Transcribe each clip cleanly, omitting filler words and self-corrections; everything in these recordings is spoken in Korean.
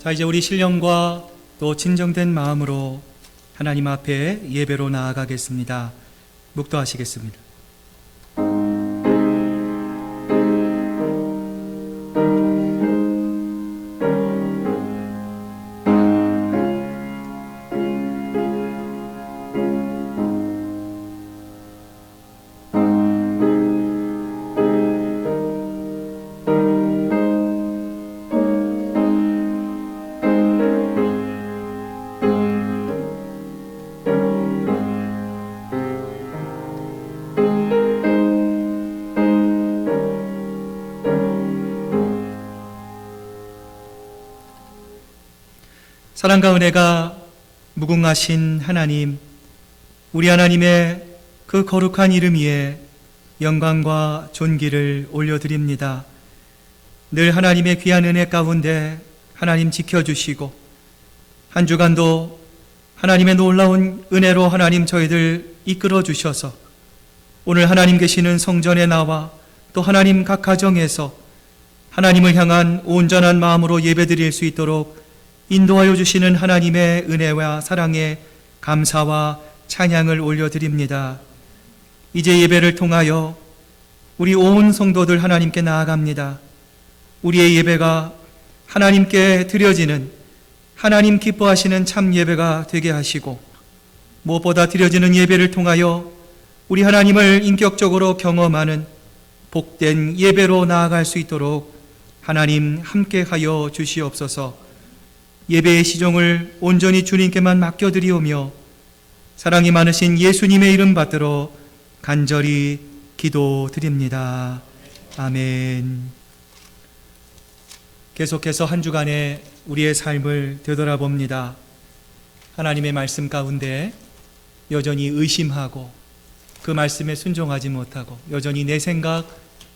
자, 이제 우리 신령과 또 진정된 마음으로 하나님 앞에 예배로 나아가겠습니다. 묵도하시겠습니다. 사랑과 은혜가 무궁하신 하나님, 우리 하나님의 그 거룩한 이름 위에 영광과 존귀를 올려드립니다. 늘 하나님의 귀한 은혜 가운데 하나님 지켜주시고 한 주간도 하나님의 놀라운 은혜로 하나님 저희들 이끌어 주셔서 오늘 하나님 계시는 성전에 나와 또 하나님 각 가정에서 하나님을 향한 온전한 마음으로 예배드릴 수 있도록 인도하여 주시는 하나님의 은혜와 사랑에 감사와 찬양을 올려드립니다. 이제 예배를 통하여 우리 온 성도들 하나님께 나아갑니다. 우리의 예배가 하나님께 드려지는, 하나님 기뻐하시는 참 예배가 되게 하시고 무엇보다 드려지는 예배를 통하여 우리 하나님을 인격적으로 경험하는 복된 예배로 나아갈 수 있도록 하나님 함께하여 주시옵소서. 예배의 시종을 온전히 주님께만 맡겨드리오며 사랑이 많으신 예수님의 이름 받들어 간절히 기도드립니다. 아멘. 계속해서 한 주간의 우리의 삶을 되돌아봅니다. 하나님의 말씀 가운데 여전히 의심하고 그 말씀에 순종하지 못하고 여전히 내 생각,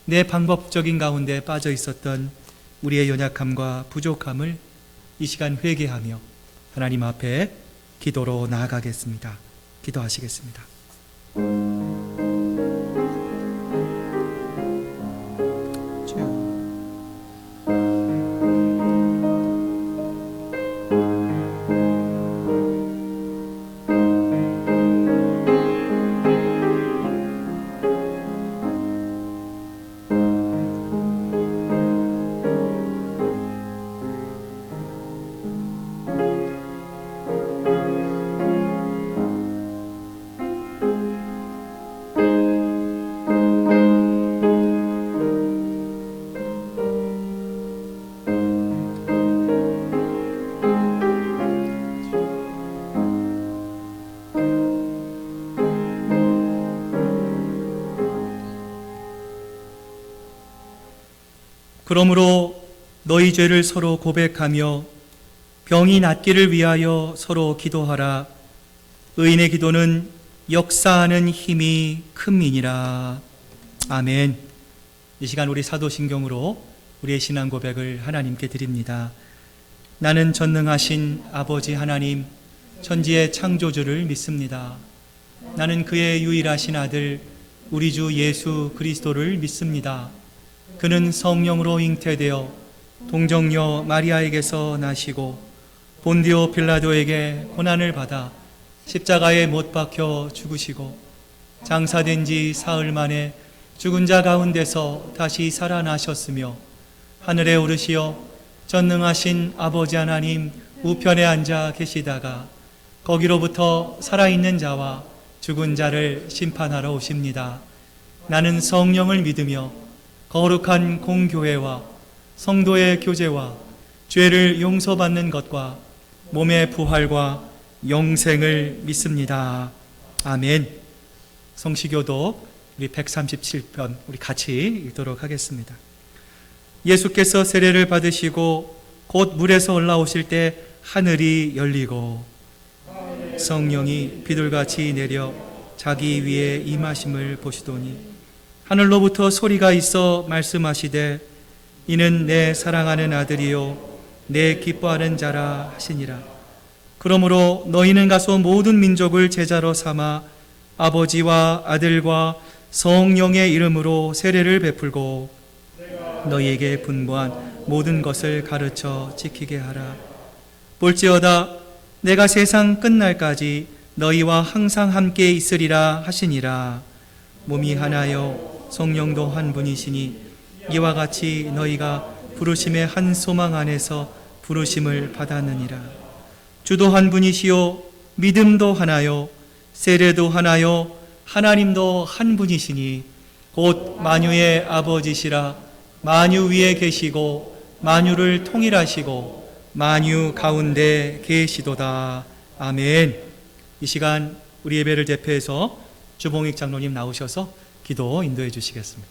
내 방법적인 가운데 빠져 있었던 우리의 연약함과 부족함을 이 시간 회개하며 하나님 앞에 기도로 나아가겠습니다. 기도하시겠습니다. 그러므로 너희 죄를 서로 고백하며 병이 낫기를 위하여 서로 기도하라. 의인의 기도는 역사하는 힘이 큼이니라. 아멘. 이 시간 우리 사도신경으로 우리의 신앙 고백을 하나님께 드립니다. 나는 전능하신 아버지 하나님, 천지의 창조주를 믿습니다. 나는 그의 유일하신 아들 우리 주 예수 그리스도를 믿습니다. 그는 성령으로 잉태되어 동정녀 마리아에게서 나시고 본디오 빌라도에게 고난을 받아 십자가에 못 박혀 죽으시고 장사된 지 사흘 만에 죽은 자 가운데서 다시 살아나셨으며 하늘에 오르시어 전능하신 아버지 하나님 우편에 앉아 계시다가 거기로부터 살아있는 자와 죽은 자를 심판하러 오십니다. 나는 성령을 믿으며 거룩한 공교회와 성도의 교제와 죄를 용서받는 것과 몸의 부활과 영생을 믿습니다. 아멘. 성시교도 우리 137편 우리 같이 읽도록 하겠습니다. 예수께서 세례를 받으시고 곧 물에서 올라오실 때 하늘이 열리고 성령이 비둘같이 내려 자기 위에 임하심을 보시더니 하늘로부터 소리가 있어 말씀하시되 이는 내 사랑하는 아들이요 내 기뻐하는 자라 하시니라. 그러므로 너희는 가서 모든 민족을 제자로 삼아 아버지와 아들과 성령의 이름으로 세례를 베풀고 너희에게 분부한 모든 것을 가르쳐 지키게 하라. 볼지어다 내가 세상 끝날까지 너희와 항상 함께 있으리라 하시니라. 몸이 하나요 성령도 한 분이시니 이와 같이 너희가 부르심의 한 소망 안에서 부르심을 받았느니라. 주도 한 분이시요 믿음도 하나요 세례도 하나요 하나님도 한 분이시니 곧 만유의 아버지시라. 만유 위에 계시고 만유를 통일하시고 만유 가운데 계시도다. 아멘. 이 시간 우리 예배를 대표해서 주봉익 장로님 나오셔서 기도 인도해 주시겠습니다.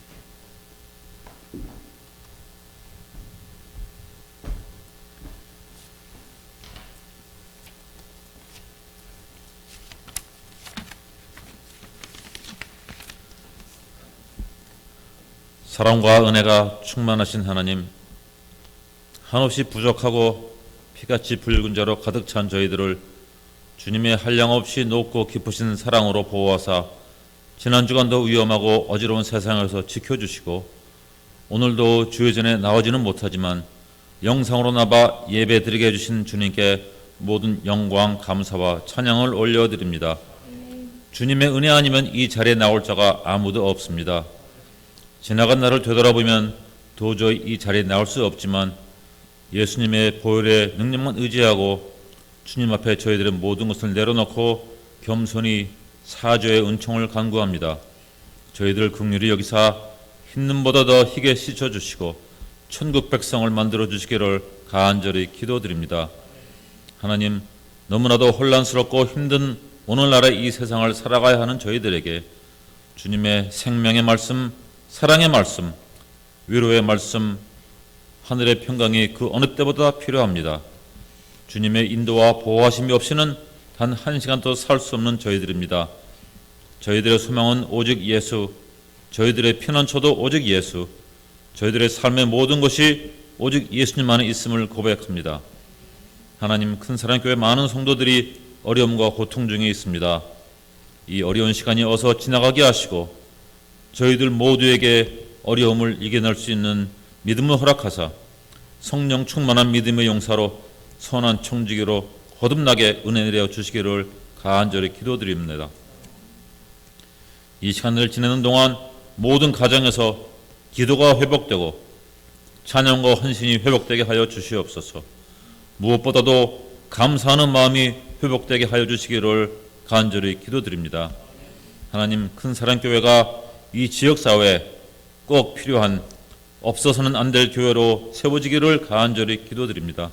사랑과 은혜가 충만하신 하나님, 한없이 부족하고 피같이 붉은 자로 가득 찬 저희들을 주님의 한량없이 높고 깊으신 사랑으로 보호하사 지난 주간도 위험하고 어지러운 세상에서 지켜주시고 오늘도 주의 전에 나오지는 못하지만 영상으로 나봐 예배드리게 해주신 주님께 모든 영광, 감사와 찬양을 올려드립니다. 주님의 은혜 아니면 이 자리에 나올 자가 아무도 없습니다. 지나간 날을 되돌아보면 도저히 이 자리에 나올 수 없지만 예수님의 보혈의 능력만 의지하고 주님 앞에 저희들의 모든 것을 내려놓고 겸손히 사죄의 은총을 간구합니다. 저희들 긍휼히 여기사 흰눈보다 더 희게 씻어주시고 천국 백성을 만들어주시기를 간절히 기도드립니다. 하나님, 너무나도 혼란스럽고 힘든 오늘날의 이 세상을 살아가야 하는 저희들에게 주님의 생명의 말씀, 사랑의 말씀, 위로의 말씀, 하늘의 평강이 그 어느 때보다 필요합니다. 주님의 인도와 보호하심이 없이는 단 한 시간도 살 수 없는 저희들입니다. 저희들의 소망은 오직 예수, 저희들의 피난처도 오직 예수, 저희들의 삶의 모든 것이 오직 예수님 안에 있음을 고백합니다. 하나님, 큰사랑교회 많은 성도들이 어려움과 고통 중에 있습니다. 이 어려운 시간이 어서 지나가게 하시고 저희들 모두에게 어려움을 이겨낼 수 있는 믿음을 허락하사 성령 충만한 믿음의 용사로 선한 청지기로 거듭나게 은혜 내려 주시기를 간절히 기도드립니다. 이 시간을 지내는 동안 모든 가정에서 기도가 회복되고 찬양과 헌신이 회복되게 하여 주시옵소서. 무엇보다도 감사하는 마음이 회복되게 하여 주시기를 간절히 기도드립니다. 하나님, 큰사랑교회가 이 지역사회에 꼭 필요한 없어서는 안 될 교회로 세워지기를 간절히 기도드립니다.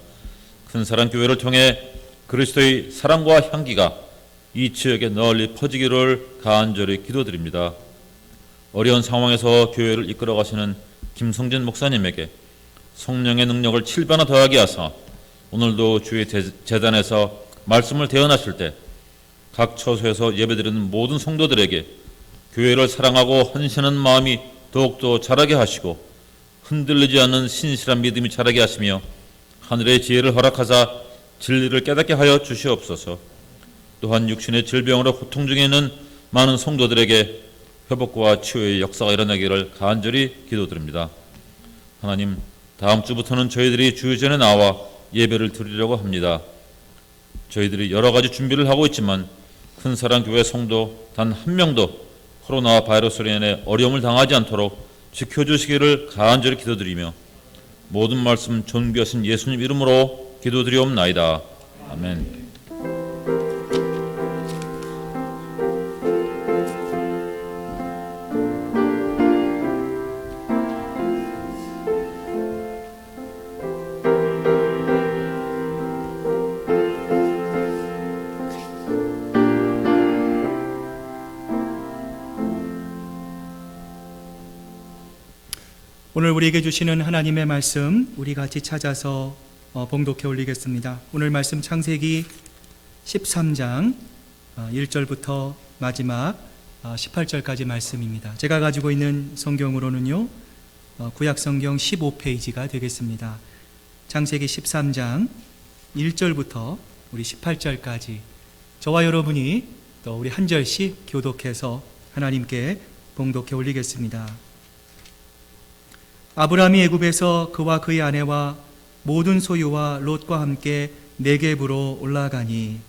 큰사랑교회를 통해 그리스도의 사랑과 향기가 이 지역에 널리 퍼지기를 간절히 기도드립니다. 어려운 상황에서 교회를 이끌어 가시는 김성진 목사님에게 성령의 능력을 7배나 더하게 하사 오늘도 주의 재단에서 말씀을 대언하실 때 각 처소에서 예배드리는 모든 성도들에게 교회를 사랑하고 헌신하는 마음이 더욱더 자라게 하시고 흔들리지 않는 신실한 믿음이 자라게 하시며 하늘의 지혜를 허락하사 진리를 깨닫게 하여 주시옵소서. 또한 육신의 질병으로 고통 중에 있는 많은 성도들에게 회복과 치유의 역사가 일어나기를 간절히 기도드립니다. 하나님, 다음 주부터는 저희들이 주의 전에 나와 예배를 드리려고 합니다. 저희들이 여러 가지 준비를 하고 있지만 큰사랑교회 성도 단 한 명도 코로나 바이러스로 인해 어려움을 당하지 않도록 지켜주시기를 간절히 기도드리며 모든 말씀 존귀하신 예수님 이름으로 기도드리옵나이다. 아멘. 오늘 우리에게 주시는 하나님의 말씀 우리 같이 찾아서 봉독해 올리겠습니다. 오늘 말씀 창세기 13장 1절부터 마지막 18절까지 말씀입니다. 제가 가지고 있는 성경으로는요, 구약성경 15페이지가 되겠습니다. 창세기 13장 1절부터 우리 18절까지 저와 여러분이 또 우리 한 절씩 교독해서 하나님께 봉독해 올리겠습니다. 아브라함이 애굽에서 그와 그의 아내와 모든 소유와 롯과 함께 네겝으로 올라가니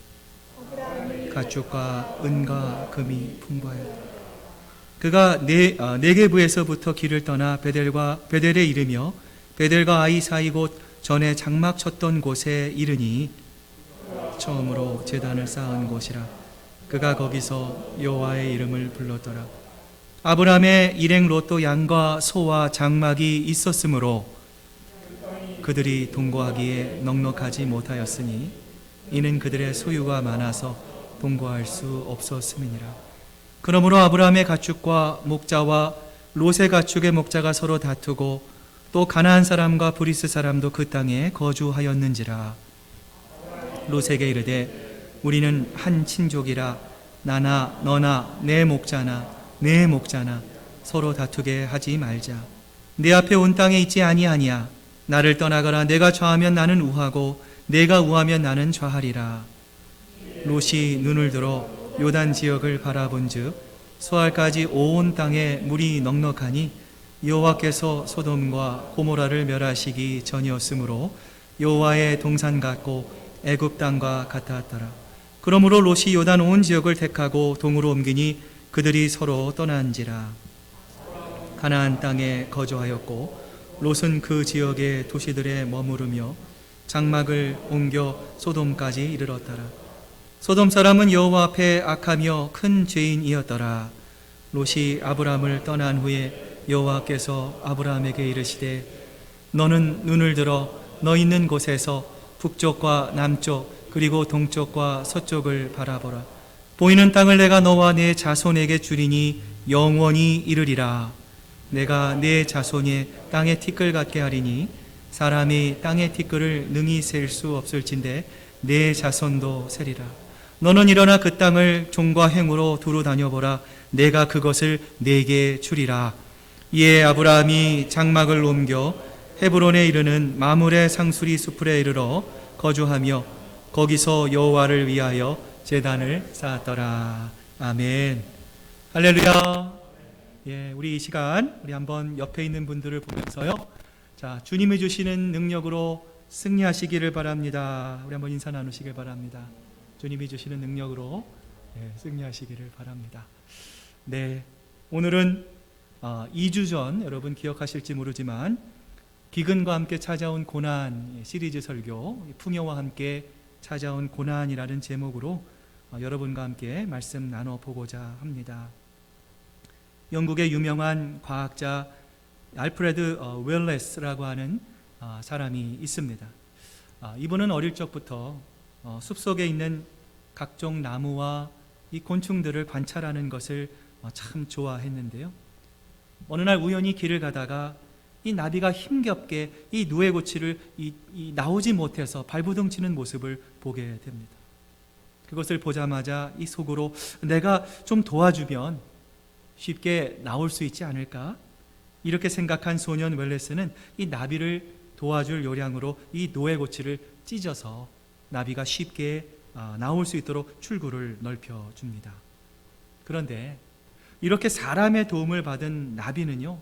가축과 은과 금이 풍부하였다. 그가 네겝에서부터 길을 떠나 베델에 이르며 베델과 아이 사이 곳 전에 장막 쳤던 곳에 이르니 처음으로 제단을 쌓은 곳이라. 그가 거기서 여호와의 이름을 불렀더라. 아브라함의 일행 롯도 양과 소와 장막이 있었으므로 그들이 동거하기에 넉넉하지 못하였으니 이는 그들의 소유가 많아서 동거할 수 없었음이니라. 그러므로 아브라함의 가축과 목자와 롯의 가축의 목자가 서로 다투고 또 가나안 사람과 브리스 사람도 그 땅에 거주하였는지라. 롯에게 이르되 우리는 한 친족이라 나나 너나 내 목자나 내 목자나 서로 다투게 하지 말자. 내 앞에 온 땅에 있지 아니하니야. 나를 떠나거나 내가 좌하면 나는 우하고 내가 우하면 나는 좌하리라. 롯이 눈을 들어 요단 지역을 바라본즉 소알까지 온 땅에 물이 넉넉하니 여호와께서 소돔과 고모라를 멸하시기 전이었으므로 여호와의 동산 같고 애굽 땅과 같았더라. 그러므로 롯이 요단 온 지역을 택하고 동으로 옮기니 그들이 서로 떠난지라. 가나안 땅에 거주하였고 롯은 그 지역의 도시들에 머무르며 장막을 옮겨 소돔까지 이르렀더라. 소돔 사람은 여호와 앞에 악하며 큰 죄인이었더라. 롯이 아브람을 떠난 후에 여호와께서 아브람에게 이르시되 너는 눈을 들어 너 있는 곳에서 북쪽과 남쪽 그리고 동쪽과 서쪽을 바라보라. 보이는 땅을 내가 너와 내 자손에게 주리니 영원히 이르리라. 내가 내 자손이 땅의 티끌 같게 하리니 사람이 땅의 티끌을 능히 셀 수 없을진데 내 자손도 세리라. 너는 일어나 그 땅을 종과 행으로 두루 다녀보라. 내가 그것을 네게 주리라. 이에 아브라함이 장막을 옮겨 헤브론에 이르는 마므레 상수리 수풀에 이르러 거주하며 거기서 여호와를 위하여 제단을 쌓았더라. 아멘. 할렐루야. 예, 우리 이 시간 우리 한번 옆에 있는 분들을 보면서요. 자, 주님이 주시는 능력으로 승리하시기를 바랍니다. 우리 한번 인사 나누시길 바랍니다. 주님이 주시는 능력으로 승리하시기를 바랍니다. 네, 오늘은 2주 전 여러분 기억하실지 모르지만 기근과 함께 찾아온 고난 시리즈 설교 풍요와 함께 찾아온 고난이라는 제목으로 여러분과 함께 말씀 나눠보고자 합니다. 영국의 유명한 과학자 알프레드 웰레스라고 하는 사람이 있습니다. 이분은 어릴 적부터 숲속에 있는 각종 나무와 이 곤충들을 관찰하는 것을 참 좋아했는데요. 어느 날 우연히 길을 가다가 이 나비가 힘겹게 이 누에고치를 나오지 못해서 발부둥 치는 모습을 보게 됩니다. 그것을 보자마자 이 속으로 내가 좀 도와주면 쉽게 나올 수 있지 않을까? 이렇게 생각한 소년 웰레스는 이 나비를 도와줄 요량으로 이 누에고치를 찢어서 나비가 쉽게 나올 수 있도록 출구를 넓혀줍니다. 그런데 이렇게 사람의 도움을 받은 나비는요,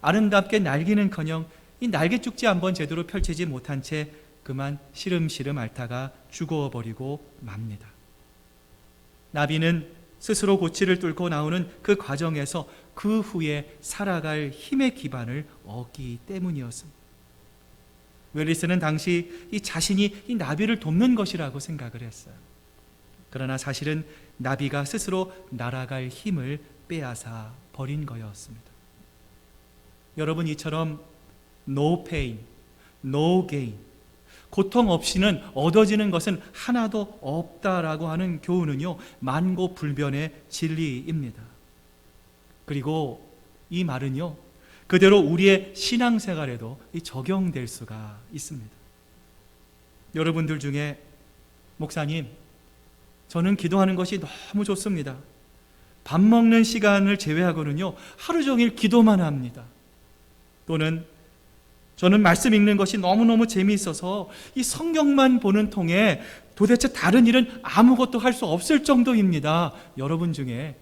아름답게 날기는커녕 이 날개축지 한번 제대로 펼치지 못한 채 그만 시름시름 앓다가 죽어버리고 맙니다. 나비는 스스로 고치를 뚫고 나오는 그 과정에서 그 후에 살아갈 힘의 기반을 얻기 때문이었습니다. 웰리스는 당시 이 자신이 이 나비를 돕는 것이라고 생각을 했어요. 그러나 사실은 나비가 스스로 날아갈 힘을 빼앗아 버린 거였습니다. 여러분, 이처럼 no pain, no gain, 고통 없이는 얻어지는 것은 하나도 없다라고 하는 교훈은요, 만고불변의 진리입니다. 그리고 이 말은요, 그대로 우리의 신앙생활에도 적용될 수가 있습니다. 여러분들 중에 목사님, 저는 기도하는 것이 너무 좋습니다. 밥 먹는 시간을 제외하고는요, 하루 종일 기도만 합니다. 또는 저는 말씀 읽는 것이 너무너무 재미있어서 이 성경만 보는 통에 도대체 다른 일은 아무것도 할 수 없을 정도입니다. 여러분 중에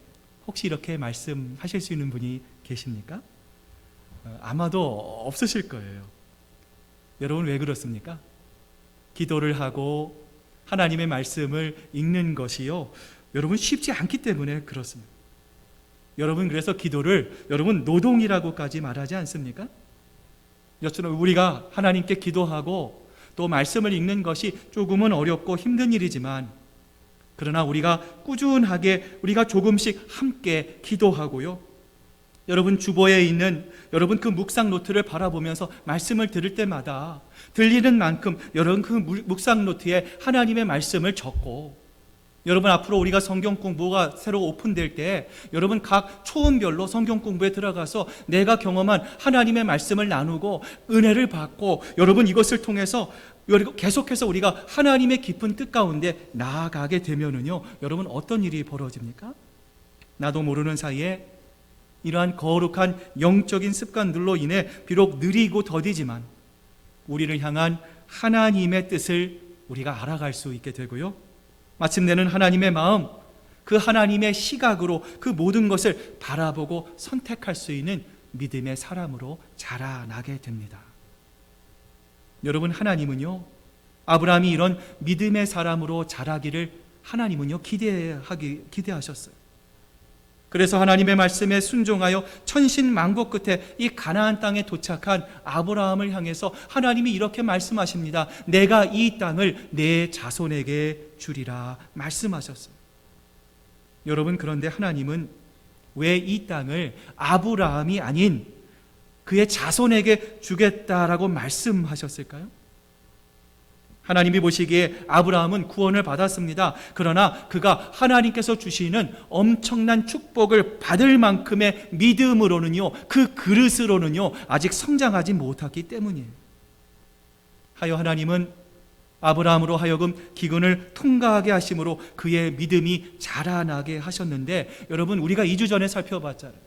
혹시 이렇게 말씀하실 수 있는 분이 계십니까? 아마도 없으실 거예요. 여러분 왜 그렇습니까? 기도를 하고 하나님의 말씀을 읽는 것이요, 여러분 쉽지 않기 때문에 그렇습니다. 여러분 그래서 기도를 여러분 노동이라고까지 말하지 않습니까? 여처럼 우리가 하나님께 기도하고 또 말씀을 읽는 것이 조금은 어렵고 힘든 일이지만, 그러나 우리가 꾸준하게 우리가 조금씩 함께 기도하고요, 여러분 주보에 있는 여러분 그 묵상 노트를 바라보면서 말씀을 들을 때마다 들리는 만큼 여러분 그 묵상 노트에 하나님의 말씀을 적고, 여러분 앞으로 우리가 성경 공부가 새로 오픈될 때 여러분 각 초음별로 성경 공부에 들어가서 내가 경험한 하나님의 말씀을 나누고 은혜를 받고, 여러분 이것을 통해서 계속해서 우리가 하나님의 깊은 뜻 가운데 나아가게 되면은요, 여러분 어떤 일이 벌어집니까? 나도 모르는 사이에 이러한 거룩한 영적인 습관들로 인해 비록 느리고 더디지만 우리를 향한 하나님의 뜻을 우리가 알아갈 수 있게 되고요, 마침내는 하나님의 마음, 그 하나님의 시각으로 그 모든 것을 바라보고 선택할 수 있는 믿음의 사람으로 자라나게 됩니다. 여러분, 하나님은요, 아브라함이 이런 믿음의 사람으로 자라기를 하나님은요 기대하셨어요. 그래서 하나님의 말씀에 순종하여 천신만고 끝에 이 가나안 땅에 도착한 아브라함을 향해서 하나님이 이렇게 말씀하십니다. 내가 이 땅을 내 자손에게 주리라 말씀하셨어요. 여러분, 그런데 하나님은 왜 이 땅을 아브라함이 아닌 그의 자손에게 주겠다라고 말씀하셨을까요? 하나님이 보시기에 아브라함은 구원을 받았습니다. 그러나 그가 하나님께서 주시는 엄청난 축복을 받을 만큼의 믿음으로는요, 그 그릇으로는요, 아직 성장하지 못했기 때문이에요. 하여 하나님은 아브라함으로 하여금 기근을 통과하게 하심으로 그의 믿음이 자라나게 하셨는데, 여러분 우리가 2주 전에 살펴봤잖아요.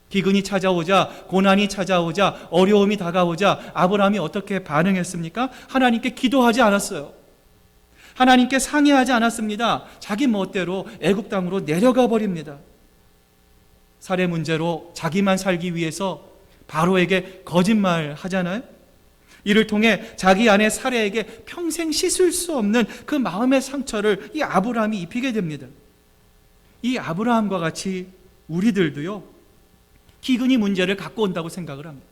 기근이 찾아오자, 고난이 찾아오자, 어려움이 다가오자 아브라함이 어떻게 반응했습니까? 하나님께 기도하지 않았어요. 하나님께 상의하지 않았습니다. 자기 멋대로 애굽 땅으로 내려가 버립니다. 살해 문제로 자기만 살기 위해서 바로에게 거짓말 하잖아요. 이를 통해 자기 아내 사레에게 평생 씻을 수 없는 그 마음의 상처를 이 아브라함이 입히게 됩니다. 이 아브라함과 같이 우리들도요, 기근이 문제를 갖고 온다고 생각을 합니다.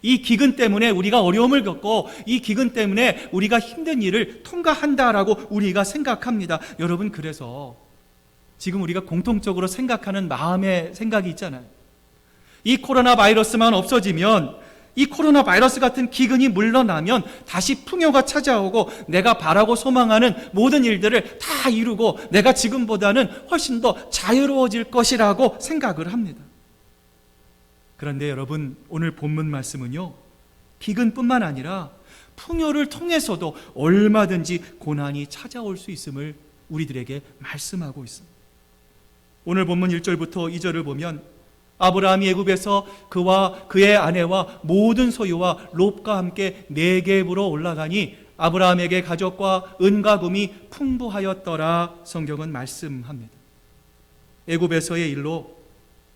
이 기근 때문에 우리가 어려움을 겪고 이 기근 때문에 우리가 힘든 일을 통과한다라고 우리가 생각합니다. 여러분, 그래서 지금 우리가 공통적으로 생각하는 마음의 생각이 있잖아요. 이 코로나 바이러스만 없어지면, 이 코로나 바이러스 같은 기근이 물러나면 다시 풍요가 찾아오고 내가 바라고 소망하는 모든 일들을 다 이루고 내가 지금보다는 훨씬 더 자유로워질 것이라고 생각을 합니다. 그런데 여러분, 오늘 본문 말씀은요, 기근뿐만 아니라 풍요를 통해서도 얼마든지 고난이 찾아올 수 있음을 우리들에게 말씀하고 있습니다. 오늘 본문 1절부터 2절을 보면 아브라함이 애굽에서 그와 그의 아내와 모든 소유와 롯과 함께 네겝으로 올라가니 아브라함에게 가족과 은과 금이 풍부하였더라 성경은 말씀합니다. 애굽에서의 일로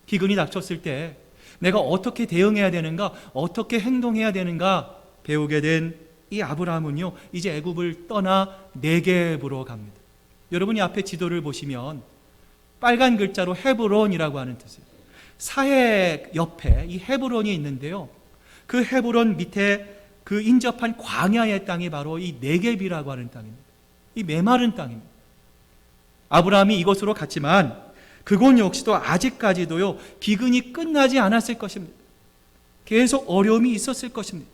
기근이 닥쳤을 때 내가 어떻게 대응해야 되는가, 어떻게 행동해야 되는가 배우게 된 이 아브라함은요, 이제 애굽을 떠나 네겝으로 갑니다. 여러분이 앞에 지도를 보시면 빨간 글자로 헤브론이라고 하는 뜻이에요. 사해 옆에 이 헤브론이 있는데요, 그 헤브론 밑에 그 인접한 광야의 땅이 바로 이 네겝이라고 하는 땅입니다. 이 메마른 땅입니다. 아브라함이 이곳으로 갔지만 그곳 역시도 아직까지도요, 기근이 끝나지 않았을 것입니다. 계속 어려움이 있었을 것입니다.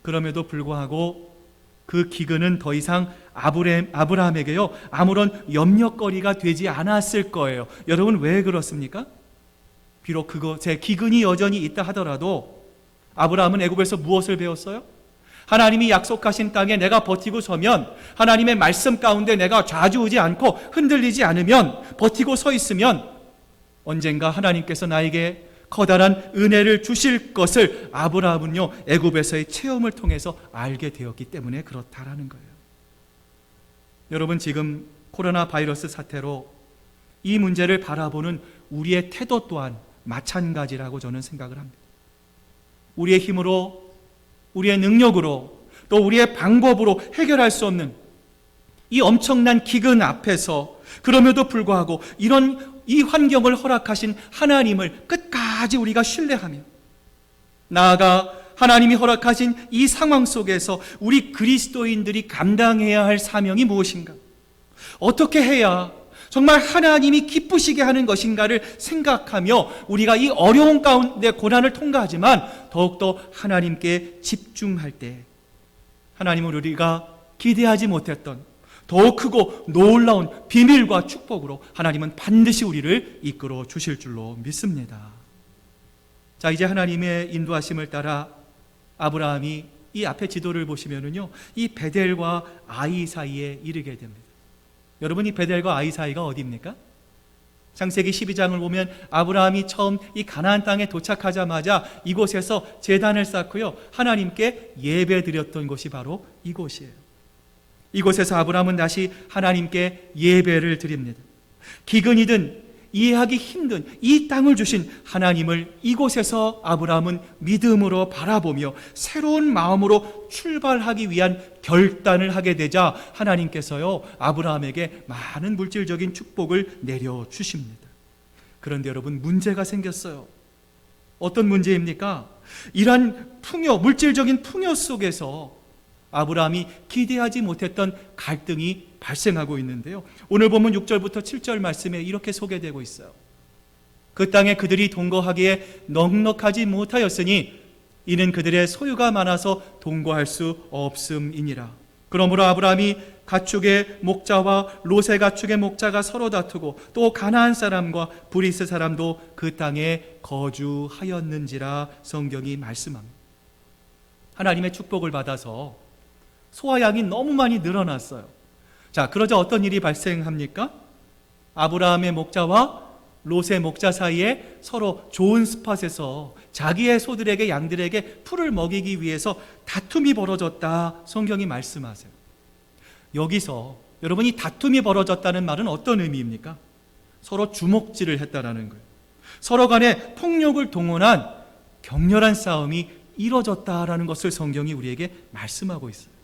그럼에도 불구하고 그 기근은 더 이상 아브라함에게요, 아무런 염려거리가 되지 않았을 거예요. 여러분, 왜 그렇습니까? 비록 그것에 기근이 여전히 있다 하더라도 아브라함은 애굽에서 무엇을 배웠어요? 하나님이 약속하신 땅에 내가 버티고 서면, 하나님의 말씀 가운데 내가 좌지우지 않고 흔들리지 않으면, 버티고 서 있으면 언젠가 하나님께서 나에게 커다란 은혜를 주실 것을 아브라함은요, 애굽에서의 체험을 통해서 알게 되었기 때문에 그렇다라는 거예요. 여러분, 지금 코로나 바이러스 사태로 이 문제를 바라보는 우리의 태도 또한 마찬가지라고 저는 생각을 합니다. 우리의 힘으로, 우리의 능력으로, 또 우리의 방법으로 해결할 수 없는 이 엄청난 기근 앞에서 그럼에도 불구하고 이 환경을 허락하신 하나님을 끝까지 우리가 신뢰하며 나아가 하나님이 허락하신 이 상황 속에서 우리 그리스도인들이 감당해야 할 사명이 무엇인가? 어떻게 해야 정말 하나님이 기쁘시게 하는 것인가를 생각하며 우리가 이 어려운 가운데 고난을 통과하지만 더욱더 하나님께 집중할 때 하나님은 우리가 기대하지 못했던 더 크고 놀라운 비밀과 축복으로 하나님은 반드시 우리를 이끌어 주실 줄로 믿습니다. 자, 이제 하나님의 인도하심을 따라 아브라함이 이 앞에 지도를 보시면은요, 이 베델과 아이 사이에 이르게 됩니다. 여러분, 이 베델과 아이 사이가 어디입니까? 창세기 12장을 보면 아브라함이 처음 이 가나안 땅에 도착하자마자 이곳에서 제단을 쌓고요, 하나님께 예배 드렸던 곳이 바로 이곳이에요. 이곳에서 아브라함은 다시 하나님께 예배를 드립니다. 기근이든 이해하기 힘든 이 땅을 주신 하나님을 이곳에서 아브라함은 믿음으로 바라보며 새로운 마음으로 출발하기 위한 결단을 하게 되자 하나님께서요, 아브라함에게 많은 물질적인 축복을 내려주십니다. 그런데 여러분, 문제가 생겼어요. 어떤 문제입니까? 이러한 물질적인 풍요 속에서 아브라함이 기대하지 못했던 갈등이 발생하고 있는데요, 오늘 보면 6절부터 7절 말씀에 이렇게 소개되고 있어요. 그 땅에 그들이 동거하기에 넉넉하지 못하였으니 이는 그들의 소유가 많아서 동거할 수 없음이니라. 그러므로 아브라함이 가축의 목자와 롯의 가축의 목자가 서로 다투고 또 가나안 사람과 브리스 사람도 그 땅에 거주하였는지라 성경이 말씀합니다. 하나님의 축복을 받아서 소와 양이 너무 많이 늘어났어요. 자, 그러자 어떤 일이 발생합니까? 아브라함의 목자와 롯의 목자 사이에 서로 좋은 스팟에서 자기의 소들에게 양들에게 풀을 먹이기 위해서 다툼이 벌어졌다, 성경이 말씀하세요. 여기서 여러분이 다툼이 벌어졌다는 말은 어떤 의미입니까? 서로 주먹질을 했다라는 거예요. 서로 간에 폭력을 동원한 격렬한 싸움이 이뤄졌다라는 것을 성경이 우리에게 말씀하고 있어요.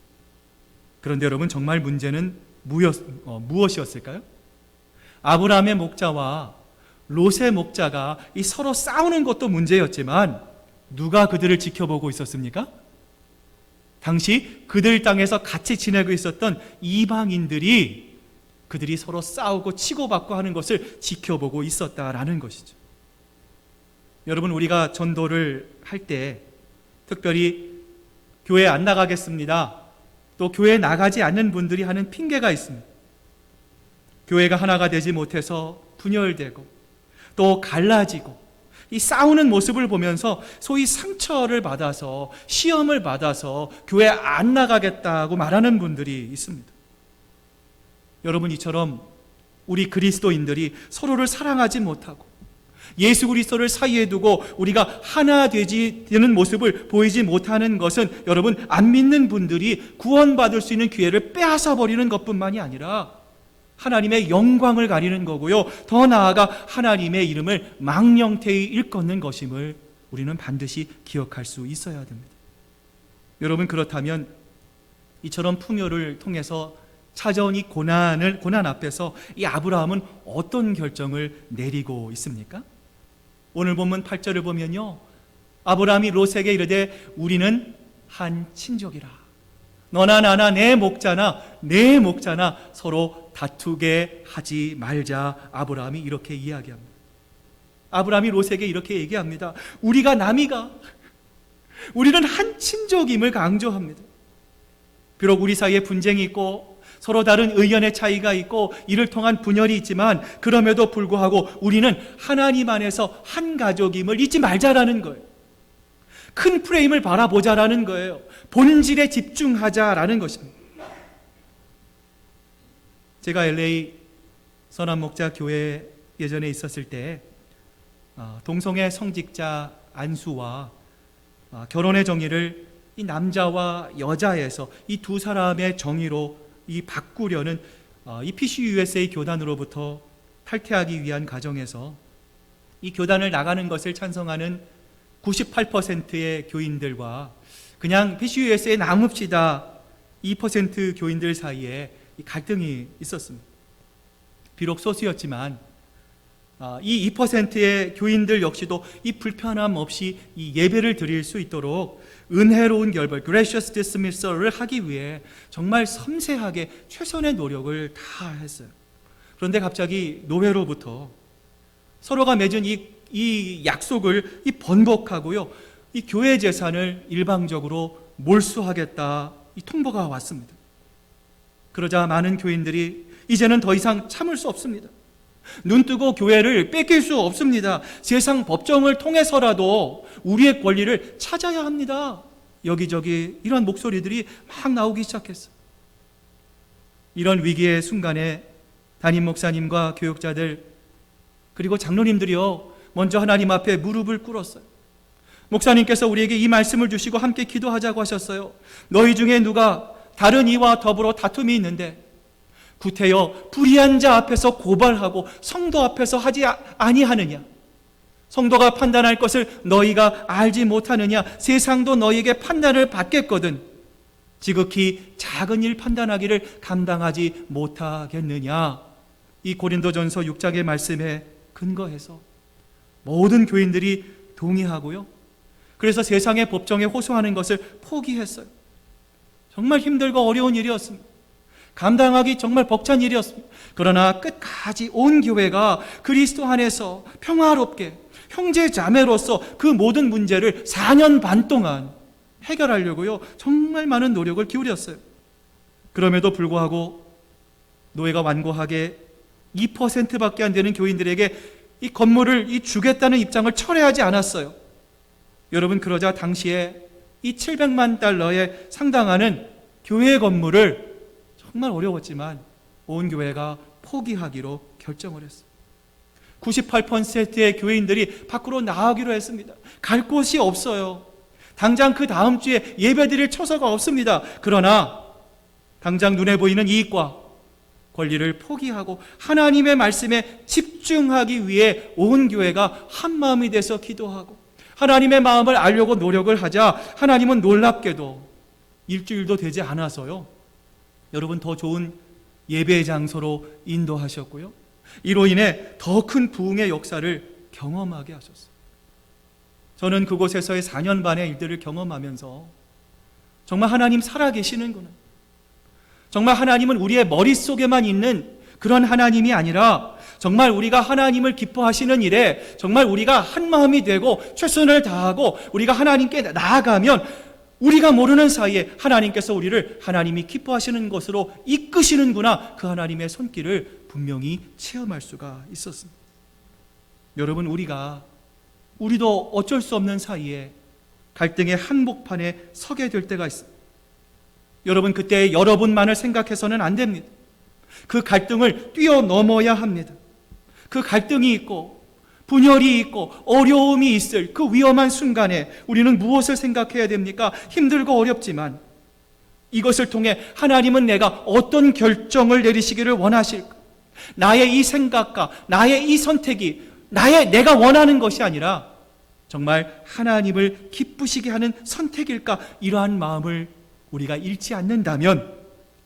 그런데 여러분, 정말 문제는 무엇이었을까요? 아브라함의 목자와 롯의 목자가 이 서로 싸우는 것도 문제였지만 누가 그들을 지켜보고 있었습니까? 당시 그들 땅에서 같이 지내고 있었던 이방인들이 그들이 서로 싸우고 치고받고 하는 것을 지켜보고 있었다라는 것이죠. 여러분, 우리가 전도를 할 때 특별히 교회 안 나가겠습니다, 또 교회에 나가지 않는 분들이 하는 핑계가 있습니다. 교회가 하나가 되지 못해서 분열되고 또 갈라지고 이 싸우는 모습을 보면서 소위 상처를 받아서 시험을 받아서 교회 안 나가겠다고 말하는 분들이 있습니다. 여러분, 이처럼 우리 그리스도인들이 서로를 사랑하지 못하고 예수 그리스도를 사이에 두고 우리가 하나 되는 모습을 보이지 못하는 것은 여러분, 안 믿는 분들이 구원받을 수 있는 기회를 빼앗아 버리는 것뿐만이 아니라 하나님의 영광을 가리는 거고요, 더 나아가 하나님의 이름을 망령되이 일컫는 것임을 우리는 반드시 기억할 수 있어야 됩니다. 여러분, 그렇다면 이처럼 풍요를 통해서 찾아온 이 고난 앞에서 이 아브라함은 어떤 결정을 내리고 있습니까? 오늘 본문 8절을 보면요, 아브라함이 롯에게 이르되 우리는 한 친족이라. 너나 나나 내 목자나 서로 다투게 하지 말자. 아브라함이 이렇게 이야기합니다. 아브라함이 롯에게 이렇게 얘기합니다. 우리가 남이가, 우리는 한 친족임을 강조합니다. 비록 우리 사이에 분쟁이 있고 서로 다른 의견의 차이가 있고 이를 통한 분열이 있지만 그럼에도 불구하고 우리는 하나님 안에서 한 가족임을 잊지 말자라는 거예요. 큰 프레임을 바라보자라는 거예요. 본질에 집중하자라는 것입니다. 제가 LA 선한목자 교회에 예전에 있었을 때 동성애 성직자 안수와 결혼의 정의를 이 남자와 여자에서 이 두 사람의 정의로 이 바꾸려는 이 PCUSA 교단으로부터 탈퇴하기 위한 과정에서 이 교단을 나가는 것을 찬성하는 98%의 교인들과 그냥 PCUS에 남읍시다. 2% 교인들 사이에 이 갈등이 있었습니다. 비록 소수였지만 이 2%의 교인들 역시도 이 불편함 없이 이 예배를 드릴 수 있도록 은혜로운 결별, gracious dismissal을 하기 위해 정말 섬세하게 최선의 노력을 다 했어요. 그런데 갑자기 노회로부터 서로가 맺은 이 약속을 번복하고요, 이 교회 재산을 일방적으로 몰수하겠다, 이 통보가 왔습니다. 그러자 많은 교인들이 이제는 더 이상 참을 수 없습니다. 눈뜨고 교회를 뺏길 수 없습니다. 세상 법정을 통해서라도 우리의 권리를 찾아야 합니다. 여기저기 이런 목소리들이 막 나오기 시작했어요. 이런 위기의 순간에 담임 목사님과 교육자들 그리고 장로님들이요, 먼저 하나님 앞에 무릎을 꿇었어요. 목사님께서 우리에게 이 말씀을 주시고 함께 기도하자고 하셨어요. 너희 중에 누가 다른 이와 더불어 다툼이 있는데 구태여 불의한 자 앞에서 고발하고 성도 앞에서 하지 아니하느냐? 성도가 판단할 것을 너희가 알지 못하느냐? 세상도 너희에게 판단을 받겠거든 지극히 작은 일 판단하기를 감당하지 못하겠느냐? 이 고린도전서 6장의 말씀에 근거해서 모든 교인들이 동의하고요, 그래서 세상의 법정에 호소하는 것을 포기했어요. 정말 힘들고 어려운 일이었습니다. 감당하기 정말 벅찬 일이었습니다. 그러나 끝까지 온 교회가 그리스도 안에서 평화롭게 형제 자매로서 그 모든 문제를 4년 반 동안 해결하려고요, 정말 많은 노력을 기울였어요. 그럼에도 불구하고 노예가 완고하게 2%밖에 안 되는 교인들에게 이 건물을 주겠다는 입장을 철회하지 않았어요. 여러분, 그러자 당시에 이 700만 달러에 상당하는 교회 건물을 정말 어려웠지만 온 교회가 포기하기로 결정을 했어요. 98%의 교인들이 밖으로 나가기로 했습니다. 갈 곳이 없어요. 당장 그 다음 주에 예배드릴 처소가 없습니다. 그러나 당장 눈에 보이는 이익과 권리를 포기하고 하나님의 말씀에 집중하기 위해 온 교회가 한 마음이 돼서 기도하고 하나님의 마음을 알려고 노력을 하자 하나님은 놀랍게도 일주일도 되지 않아서요, 여러분, 더 좋은 예배 장소로 인도하셨고요, 이로 인해 더 큰 부흥의 역사를 경험하게 하셨어요. 저는 그곳에서의 4년 반의 일들을 경험하면서 정말 하나님 살아계시는구나, 정말 하나님은 우리의 머릿속에만 있는 그런 하나님이 아니라 정말 우리가 하나님을 기뻐하시는 일에 정말 우리가 한 마음이 되고 최선을 다하고 우리가 하나님께 나아가면 우리가 모르는 사이에 하나님께서 우리를 하나님이 기뻐하시는 것으로 이끄시는구나, 그 하나님의 손길을 분명히 체험할 수가 있었습니다. 여러분, 우리도 어쩔 수 없는 사이에 갈등의 한복판에 서게 될 때가 있습니다. 여러분, 그때 여러분만을 생각해서는 안 됩니다. 그 갈등을 뛰어넘어야 합니다. 그 갈등이 있고 분열이 있고 어려움이 있을 그 위험한 순간에 우리는 무엇을 생각해야 됩니까? 힘들고 어렵지만 이것을 통해 하나님은 내가 어떤 결정을 내리시기를 원하실까? 나의 이 생각과 나의 이 선택이 내가 원하는 것이 아니라 정말 하나님을 기쁘시게 하는 선택일까? 이러한 마음을 우리가 잃지 않는다면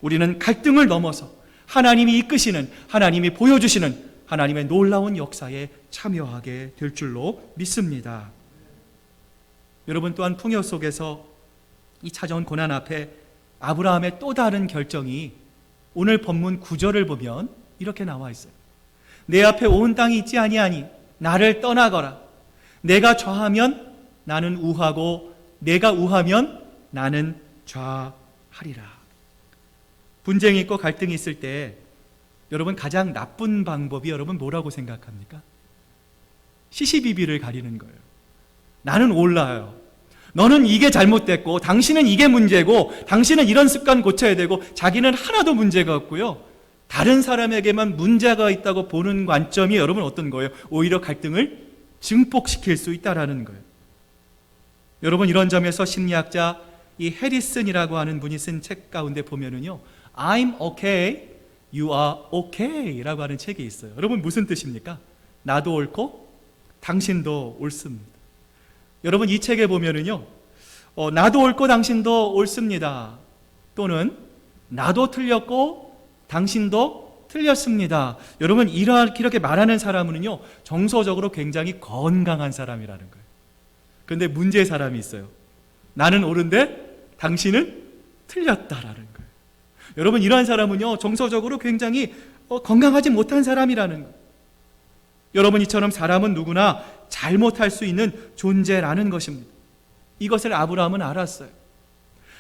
우리는 갈등을 넘어서 하나님이 이끄시는, 하나님이 보여주시는 하나님의 놀라운 역사에 참여하게 될 줄로 믿습니다. 여러분, 또한 풍요 속에서 이 찾아온 고난 앞에 아브라함의 또 다른 결정이 오늘 본문 9절을 보면 이렇게 나와 있어요. 내 앞에 온 땅이 있지 아니하니 나를 떠나거라. 내가 좌하면 나는 우하고 내가 우하면 나는 좌하리라. 분쟁이 있고 갈등이 있을 때 여러분, 가장 나쁜 방법이 여러분 뭐라고 생각합니까? 시시비비를 가리는 거예요. 나는 올라요. 너는 이게 잘못됐고 당신은 이게 문제고 당신은 이런 습관 고쳐야 되고 자기는 하나도 문제가 없고요, 다른 사람에게만 문제가 있다고 보는 관점이 여러분 어떤 거예요? 오히려 갈등을 증폭시킬 수 있다라는 거예요. 여러분, 이런 점에서 심리학자 이 해리슨이라고 하는 분이 쓴 책 가운데 보면은요, I'm okay, you are okay 라고 하는 책이 있어요. 여러분, 무슨 뜻입니까? 나도 옳고 당신도 옳습니다. 여러분, 이 책에 보면은요, 나도 옳고 당신도 옳습니다. 또는 나도 틀렸고 당신도 틀렸습니다. 여러분, 이렇게 말하는 사람은요, 정서적으로 굉장히 건강한 사람이라는 거예요. 그런데 문제의 사람이 있어요. 나는 옳은데 당신은 틀렸다라는 거예요. 여러분, 이러한 사람은요, 정서적으로 굉장히 건강하지 못한 사람이라는 거예요. 여러분, 이처럼 사람은 누구나 잘못할 수 있는 존재라는 것입니다. 이것을 아브라함은 알았어요.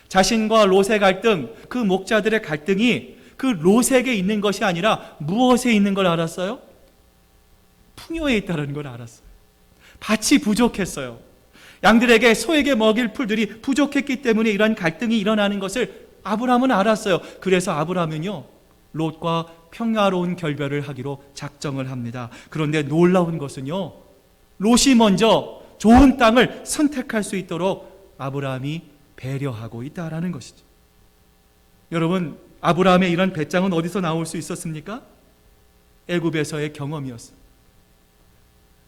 자신과 롯의 갈등, 그 목자들의 갈등이 그 롯에게 있는 것이 아니라 무엇에 있는 걸 알았어요? 풍요에 있다는 걸 알았어요. 밭이 부족했어요. 양들에게, 소에게 먹일 풀들이 부족했기 때문에 이런 갈등이 일어나는 것을 아브라함은 알았어요. 그래서 아브라함은요, 롯과 평화로운 결별을 하기로 작정을 합니다. 그런데 놀라운 것은요, 롯이 먼저 좋은 땅을 선택할 수 있도록 아브라함이 배려하고 있다라는 것이죠. 여러분, 아브라함의 이런 배짱은 어디서 나올 수 있었습니까? 애굽에서의 경험이었어요.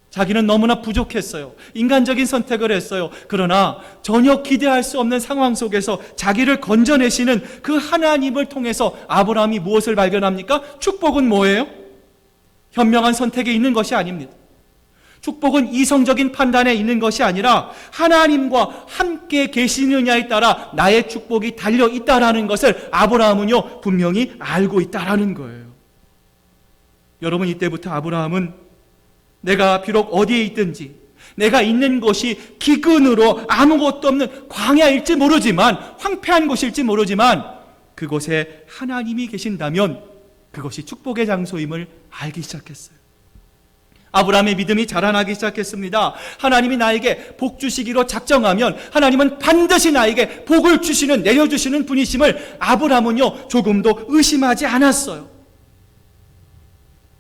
자기는 너무나 부족했어요. 인간적인 선택을 했어요. 그러나 전혀 기대할 수 없는 상황 속에서 자기를 건져내시는 그 하나님을 통해서 아브라함이 무엇을 발견합니까? 축복은 뭐예요? 현명한 선택에 있는 것이 아닙니다. 축복은 이성적인 판단에 있는 것이 아니라 하나님과 함께 계시느냐에 따라 나의 축복이 달려 있다라는 것을 아브라함은요, 분명히 알고 있다라는 거예요. 여러분, 이때부터 아브라함은 내가 비록 어디에 있든지, 내가 있는 곳이 기근으로 아무것도 없는 광야일지 모르지만, 황폐한 곳일지 모르지만, 그곳에 하나님이 계신다면 그것이 축복의 장소임을 알기 시작했어요. 아브라함의 믿음이 자라나기 시작했습니다. 하나님이 나에게 복 주시기로 작정하면 하나님은 반드시 나에게 복을 주시는, 내려주시는 분이심을 아브라함은요, 조금도 의심하지 않았어요.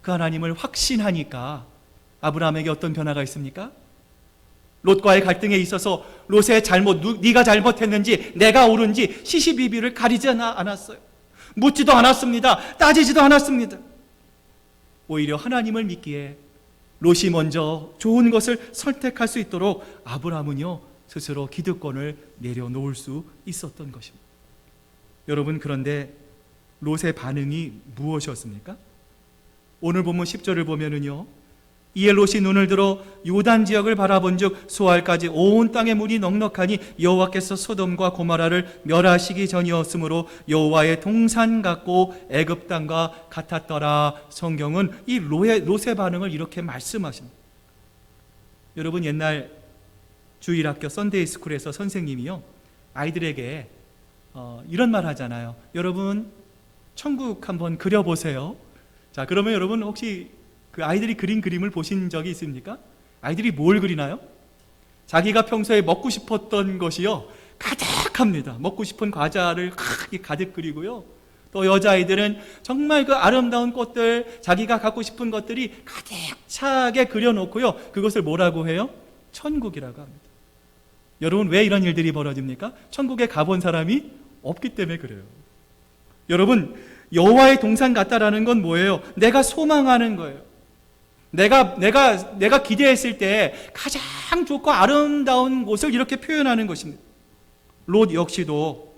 그 하나님을 확신하니까 아브라함에게 어떤 변화가 있습니까? 롯과의 갈등에 있어서 롯의 잘못, 네가 잘못했는지 내가 옳은지 시시비비를 가리지 않았어요. 묻지도 않았습니다. 따지지도 않았습니다. 오히려 하나님을 믿기에 롯이 먼저 좋은 것을 선택할 수 있도록 아브라함은요, 스스로 기득권을 내려놓을 수 있었던 것입니다. 여러분, 그런데 롯의 반응이 무엇이었습니까? 오늘 본문 10절을 보면은요, 이에 롯이 눈을 들어 요단 지역을 바라본즉 소알까지 온 땅의 물이 넉넉하니 여호와께서 소돔과 고모라를 멸하시기 전이었으므로 여호와의 동산 같고 애굽 땅과 같았더라. 성경은 이 롯의 반응을 이렇게 말씀하십니다. 여러분, 옛날 주일학교 썬데이 스쿨에서 선생님이요, 아이들에게 이런 말 하잖아요. 여러분, 천국 한번 그려보세요. 자, 그러면 여러분 혹시 그 아이들이 그린 그림을 보신 적이 있습니까? 아이들이 뭘 그리나요? 자기가 평소에 먹고 싶었던 것이요, 가득합니다. 먹고 싶은 과자를 가득 그리고요, 또 여자아이들은 정말 그 아름다운 꽃들, 자기가 갖고 싶은 것들이 가득 차게 그려놓고요, 그것을 뭐라고 해요? 천국이라고 합니다. 여러분, 왜 이런 일들이 벌어집니까? 천국에 가본 사람이 없기 때문에 그래요. 여러분, 여호와의 동산 같다라는 건 뭐예요? 내가 소망하는 거예요. 내가 기대했을 때 가장 좋고 아름다운 곳을 이렇게 표현하는 것입니다. 롯 역시도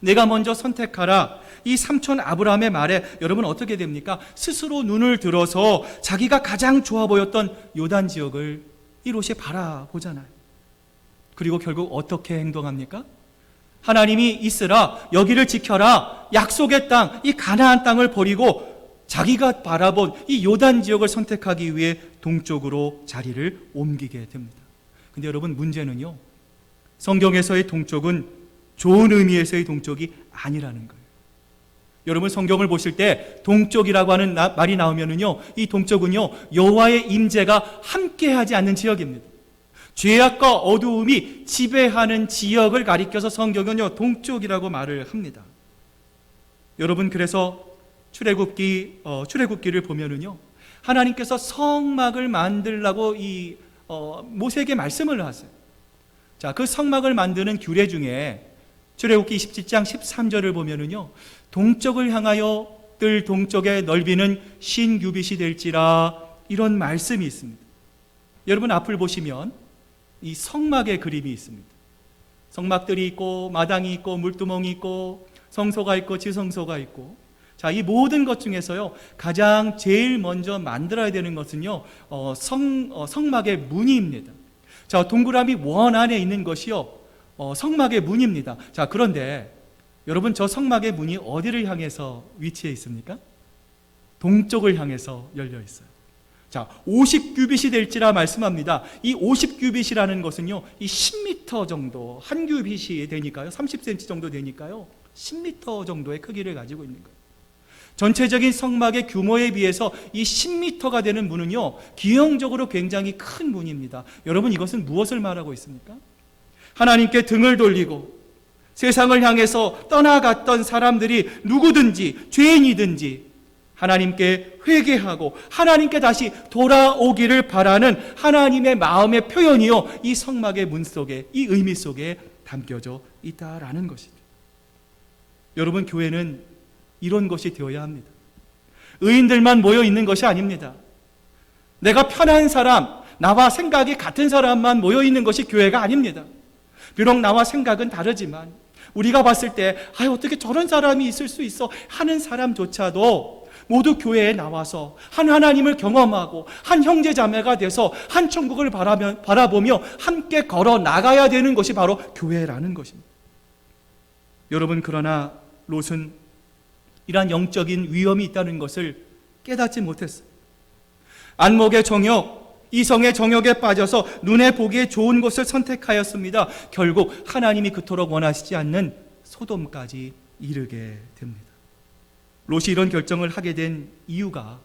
내가 먼저 선택하라, 이 삼촌 아브라함의 말에 여러분 어떻게 됩니까? 스스로 눈을 들어서 자기가 가장 좋아 보였던 요단 지역을 이 롯이 바라보잖아요. 그리고 결국 어떻게 행동합니까? 하나님이 있으라, 여기를 지켜라, 약속의 땅, 이 가나안 땅을 버리고 자기가 바라본 이 요단 지역을 선택하기 위해 동쪽으로 자리를 옮기게 됩니다. 근데 여러분, 문제는요, 성경에서의 동쪽은 좋은 의미에서의 동쪽이 아니라는 거예요. 여러분, 성경을 보실 때 동쪽이라고 하는 말이 나오면은요, 이 동쪽은요, 여호와의 임재가 함께하지 않는 지역입니다. 죄악과 어두움이 지배하는 지역을 가리켜서 성경은요, 동쪽이라고 말을 합니다. 여러분, 그래서 출애굽기를 보면은요, 하나님께서 성막을 만들라고 모세에게 말씀을 하세요. 자, 그 성막을 만드는 규례 중에 출애굽기 27장 13절을 보면은요, 동쪽을 향하여 뜰 동쪽의 넓이는 신규빗이 될지라, 이런 말씀이 있습니다. 여러분, 앞을 보시면 이 성막의 그림이 있습니다. 성막들이 있고 마당이 있고 물두멍이 있고 성소가 있고 지성소가 있고, 자, 이 모든 것 중에서요 가장 제일 먼저 만들어야 되는 것은요 성막의 문입니다. 자, 동그라미 원 안에 있는 것이요 성막의 문입니다. 자, 그런데 여러분, 저 성막의 문이 어디를 향해서 위치해 있습니까? 동쪽을 향해서 열려 있어요. 자, 50규빗이 될지라 말씀합니다. 이 50규빗이라는 것은요, 이 10m 정도, 한 규빗이 되니까요, 30cm 정도 되니까요, 10m 정도의 크기를 가지고 있는 거예요. 전체적인 성막의 규모에 비해서 이 10m가 되는 문은요, 기형적으로 굉장히 큰 문입니다. 여러분, 이것은 무엇을 말하고 있습니까? 하나님께 등을 돌리고 세상을 향해서 떠나갔던 사람들이 누구든지 죄인이든지 하나님께 회개하고 하나님께 다시 돌아오기를 바라는 하나님의 마음의 표현이요, 이 성막의 문 속에, 이 의미 속에 담겨져 있다라는 것이죠. 여러분, 교회는 이런 것이 되어야 합니다. 의인들만 모여 있는 것이 아닙니다. 내가 편한 사람, 나와 생각이 같은 사람만 모여 있는 것이 교회가 아닙니다. 비록 나와 생각은 다르지만 우리가 봤을 때 어떻게 저런 사람이 있을 수 있어 하는 사람조차도 모두 교회에 나와서 한 하나님을 경험하고 한 형제자매가 돼서 한 천국을 바라보며 함께 걸어 나가야 되는 것이 바로 교회라는 것입니다. 여러분, 그러나 롯은 이러한 영적인 위험이 있다는 것을 깨닫지 못했어요. 안목의 정욕, 이성의 정욕에 빠져서 눈에 보기에 좋은 곳을 선택하였습니다. 결국 하나님이 그토록 원하시지 않는 소돔까지 이르게 됩니다. 롯이 이런 결정을 하게 된 이유가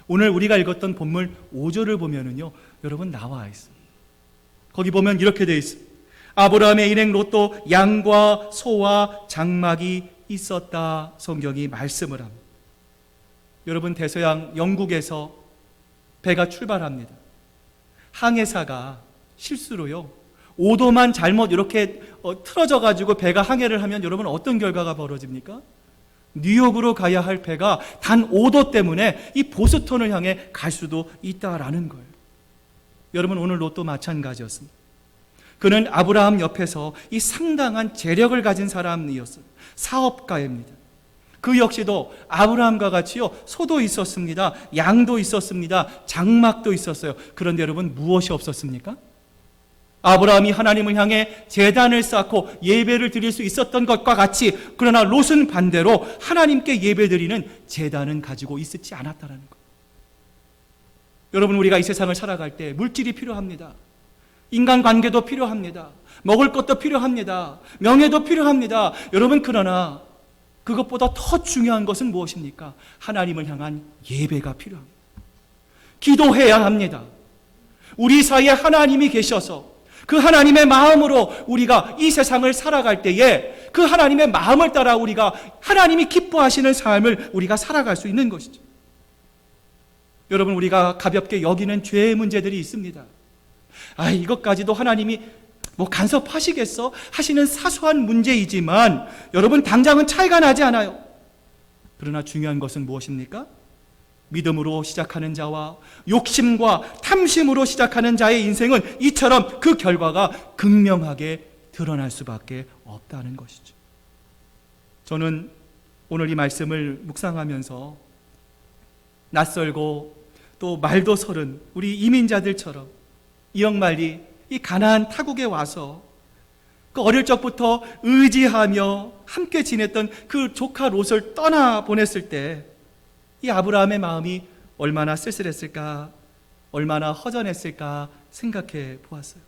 오늘 우리가 읽었던 본문 5절을 보면은요, 여러분, 나와 있습니다. 거기 보면 이렇게 되어 있습니다. 아브라함의 일행 롯도 양과 소와 장막이 있었다, 성경이 말씀을 합니다. 여러분, 대서양 영국에서 배가 출발합니다. 항해사가 실수로요 5도만 잘못 이렇게 틀어져 가지고 배가 항해를 하면 여러분, 어떤 결과가 벌어집니까? 뉴욕으로 가야 할 배가 단 5도 때문에 이 보스턴을 향해 갈 수도 있다라는 거예요. 여러분, 오늘 롯도 마찬가지였습니다. 그는 아브라함 옆에서 이 상당한 재력을 가진 사람이었어요. 사업가입니다. 그 역시도 아브라함과 같이요, 소도 있었습니다. 양도 있었습니다. 장막도 있었어요. 그런데 여러분, 무엇이 없었습니까? 아브라함이 하나님을 향해 제단을 쌓고 예배를 드릴 수 있었던 것과 같이, 그러나 롯은 반대로 하나님께 예배드리는 제단은 가지고 있지 않았다는 것. 여러분, 우리가 이 세상을 살아갈 때 물질이 필요합니다. 인간관계도 필요합니다. 먹을 것도 필요합니다. 명예도 필요합니다. 여러분, 그러나 그것보다 더 중요한 것은 무엇입니까? 하나님을 향한 예배가 필요합니다. 기도해야 합니다. 우리 사이에 하나님이 계셔서 그 하나님의 마음으로 우리가 이 세상을 살아갈 때에 그 하나님의 마음을 따라 우리가 하나님이 기뻐하시는 삶을 우리가 살아갈 수 있는 것이죠. 여러분, 우리가 가볍게 여기는 죄의 문제들이 있습니다. 이것까지도 하나님이 간섭하시겠어? 하시는 사소한 문제이지만 여러분, 당장은 차이가 나지 않아요. 그러나 중요한 것은 무엇입니까? 믿음으로 시작하는 자와 욕심과 탐심으로 시작하는 자의 인생은 이처럼 그 결과가 극명하게 드러날 수밖에 없다는 것이죠. 저는 오늘 이 말씀을 묵상하면서 낯설고 또 말도 서른 우리 이민자들처럼 이영말리 이 가나안 타국에 와서 그 어릴 적부터 의지하며 함께 지냈던 그 조카 롯을 떠나 보냈을 때 이 아브라함의 마음이 얼마나 쓸쓸했을까, 얼마나 허전했을까 생각해 보았어요.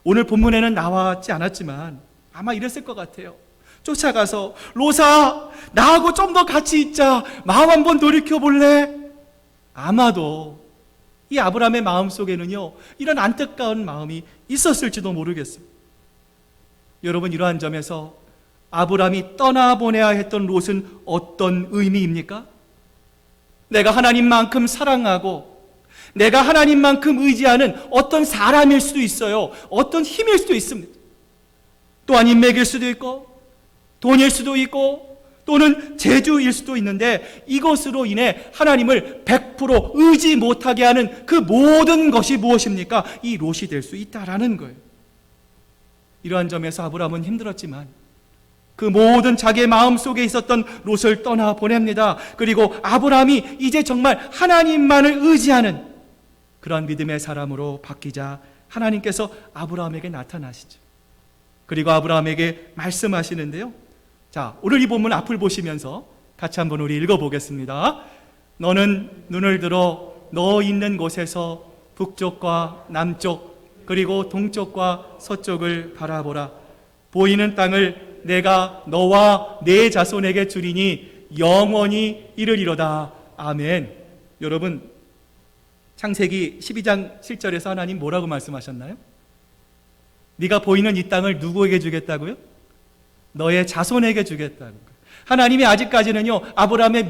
오늘 본문에는 나왔지 않았지만 아마 이랬을 것 같아요. 쫓아가서 롯아, 나하고 좀 더 같이 있자, 마음 한번 돌이켜볼래? 아마도 이 아브라함의 마음 속에는요, 이런 안타까운 마음이 있었을지도 모르겠습니다. 여러분, 이러한 점에서 아브라함이 떠나보내야 했던 롯은 어떤 의미입니까? 내가 하나님만큼 사랑하고 내가 하나님만큼 의지하는 어떤 사람일 수도 있어요. 어떤 힘일 수도 있습니다. 또한 인맥일 수도 있고 돈일 수도 있고 또는 재주일 수도 있는데, 이것으로 인해 하나님을 100% 의지 못하게 하는 그 모든 것이 무엇입니까? 이 롯이 될 수 있다라는 거예요. 이러한 점에서 아브라함은 힘들었지만 그 모든 자기의 마음속에 있었던 롯을 떠나 보냅니다. 그리고 아브라함이 이제 정말 하나님만을 의지하는 그러한 믿음의 사람으로 바뀌자 하나님께서 아브라함에게 나타나시죠. 그리고 아브라함에게 말씀하시는데요. 자, 오늘 이 본문 앞을 보시면서 같이 한번 우리 읽어보겠습니다. 너는 눈을 들어 너 있는 곳에서 북쪽과 남쪽 그리고 동쪽과 서쪽을 바라보라. 보이는 땅을 내가 너와 네 자손에게 주리니 영원히 이르리로다. 아멘. 여러분, 창세기 12장 7절에서 하나님 뭐라고 말씀하셨나요? 네가 보이는 이 땅을 누구에게 주겠다고요? 너의 자손에게 주겠다는 거예요. 하나님이 아직까지는요, 아브라함의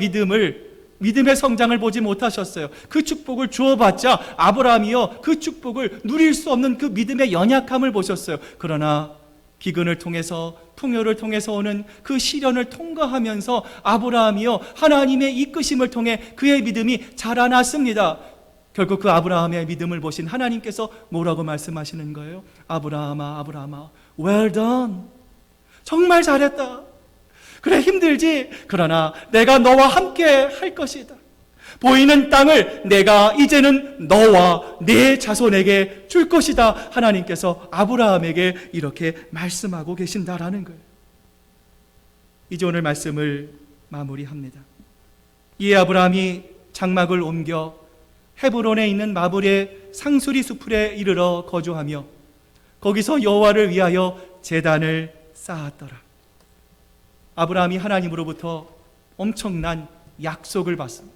믿음의 성장을 보지 못하셨어요. 그 축복을 주어봤자 아브라함이요, 그 축복을 누릴 수 없는 그 믿음의 연약함을 보셨어요. 그러나 기근을 통해서, 풍요를 통해서 오는 그 시련을 통과하면서 아브라함이요, 하나님의 이끄심을 통해 그의 믿음이 자라났습니다. 결국 그 아브라함의 믿음을 보신 하나님께서 뭐라고 말씀하시는 거예요? 아브라함아, 아브라함아, well done. 정말 잘했다. 그래, 힘들지? 그러나 내가 너와 함께 할 것이다. 보이는 땅을 내가 이제는 너와 네 자손에게 줄 것이다. 하나님께서 아브라함에게 이렇게 말씀하고 계신다라는 거예요. 이제 오늘 말씀을 마무리합니다. 이에 아브라함이 장막을 옮겨 헤브론에 있는 마블의 상수리 수풀에 이르러 거주하며 거기서 여호와를 위하여 제단을 쌓았더라. 아브라함이 하나님으로부터 엄청난 약속을 받습니다.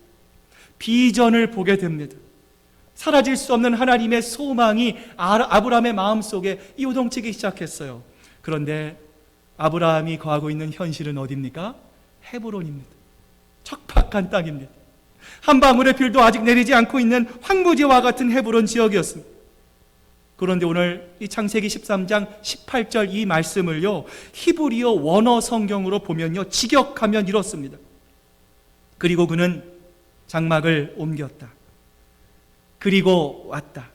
비전을 보게 됩니다. 사라질 수 없는 하나님의 소망이 아브라함의 마음속에 이요동치기 시작했어요. 그런데 아브라함이 거하고 있는 현실은 어디입니까? 헤브론입니다. 척박한 땅입니다. 한 방울의 빌도 아직 내리지 않고 있는 황무지와 같은 헤브론 지역이었습니다. 그런데 오늘 이 창세기 13장 18절 이 말씀을요, 히브리어 원어 성경으로 보면요, 직역하면 이렇습니다. 그리고 그는 장막을 옮겼다. 그리고 왔다.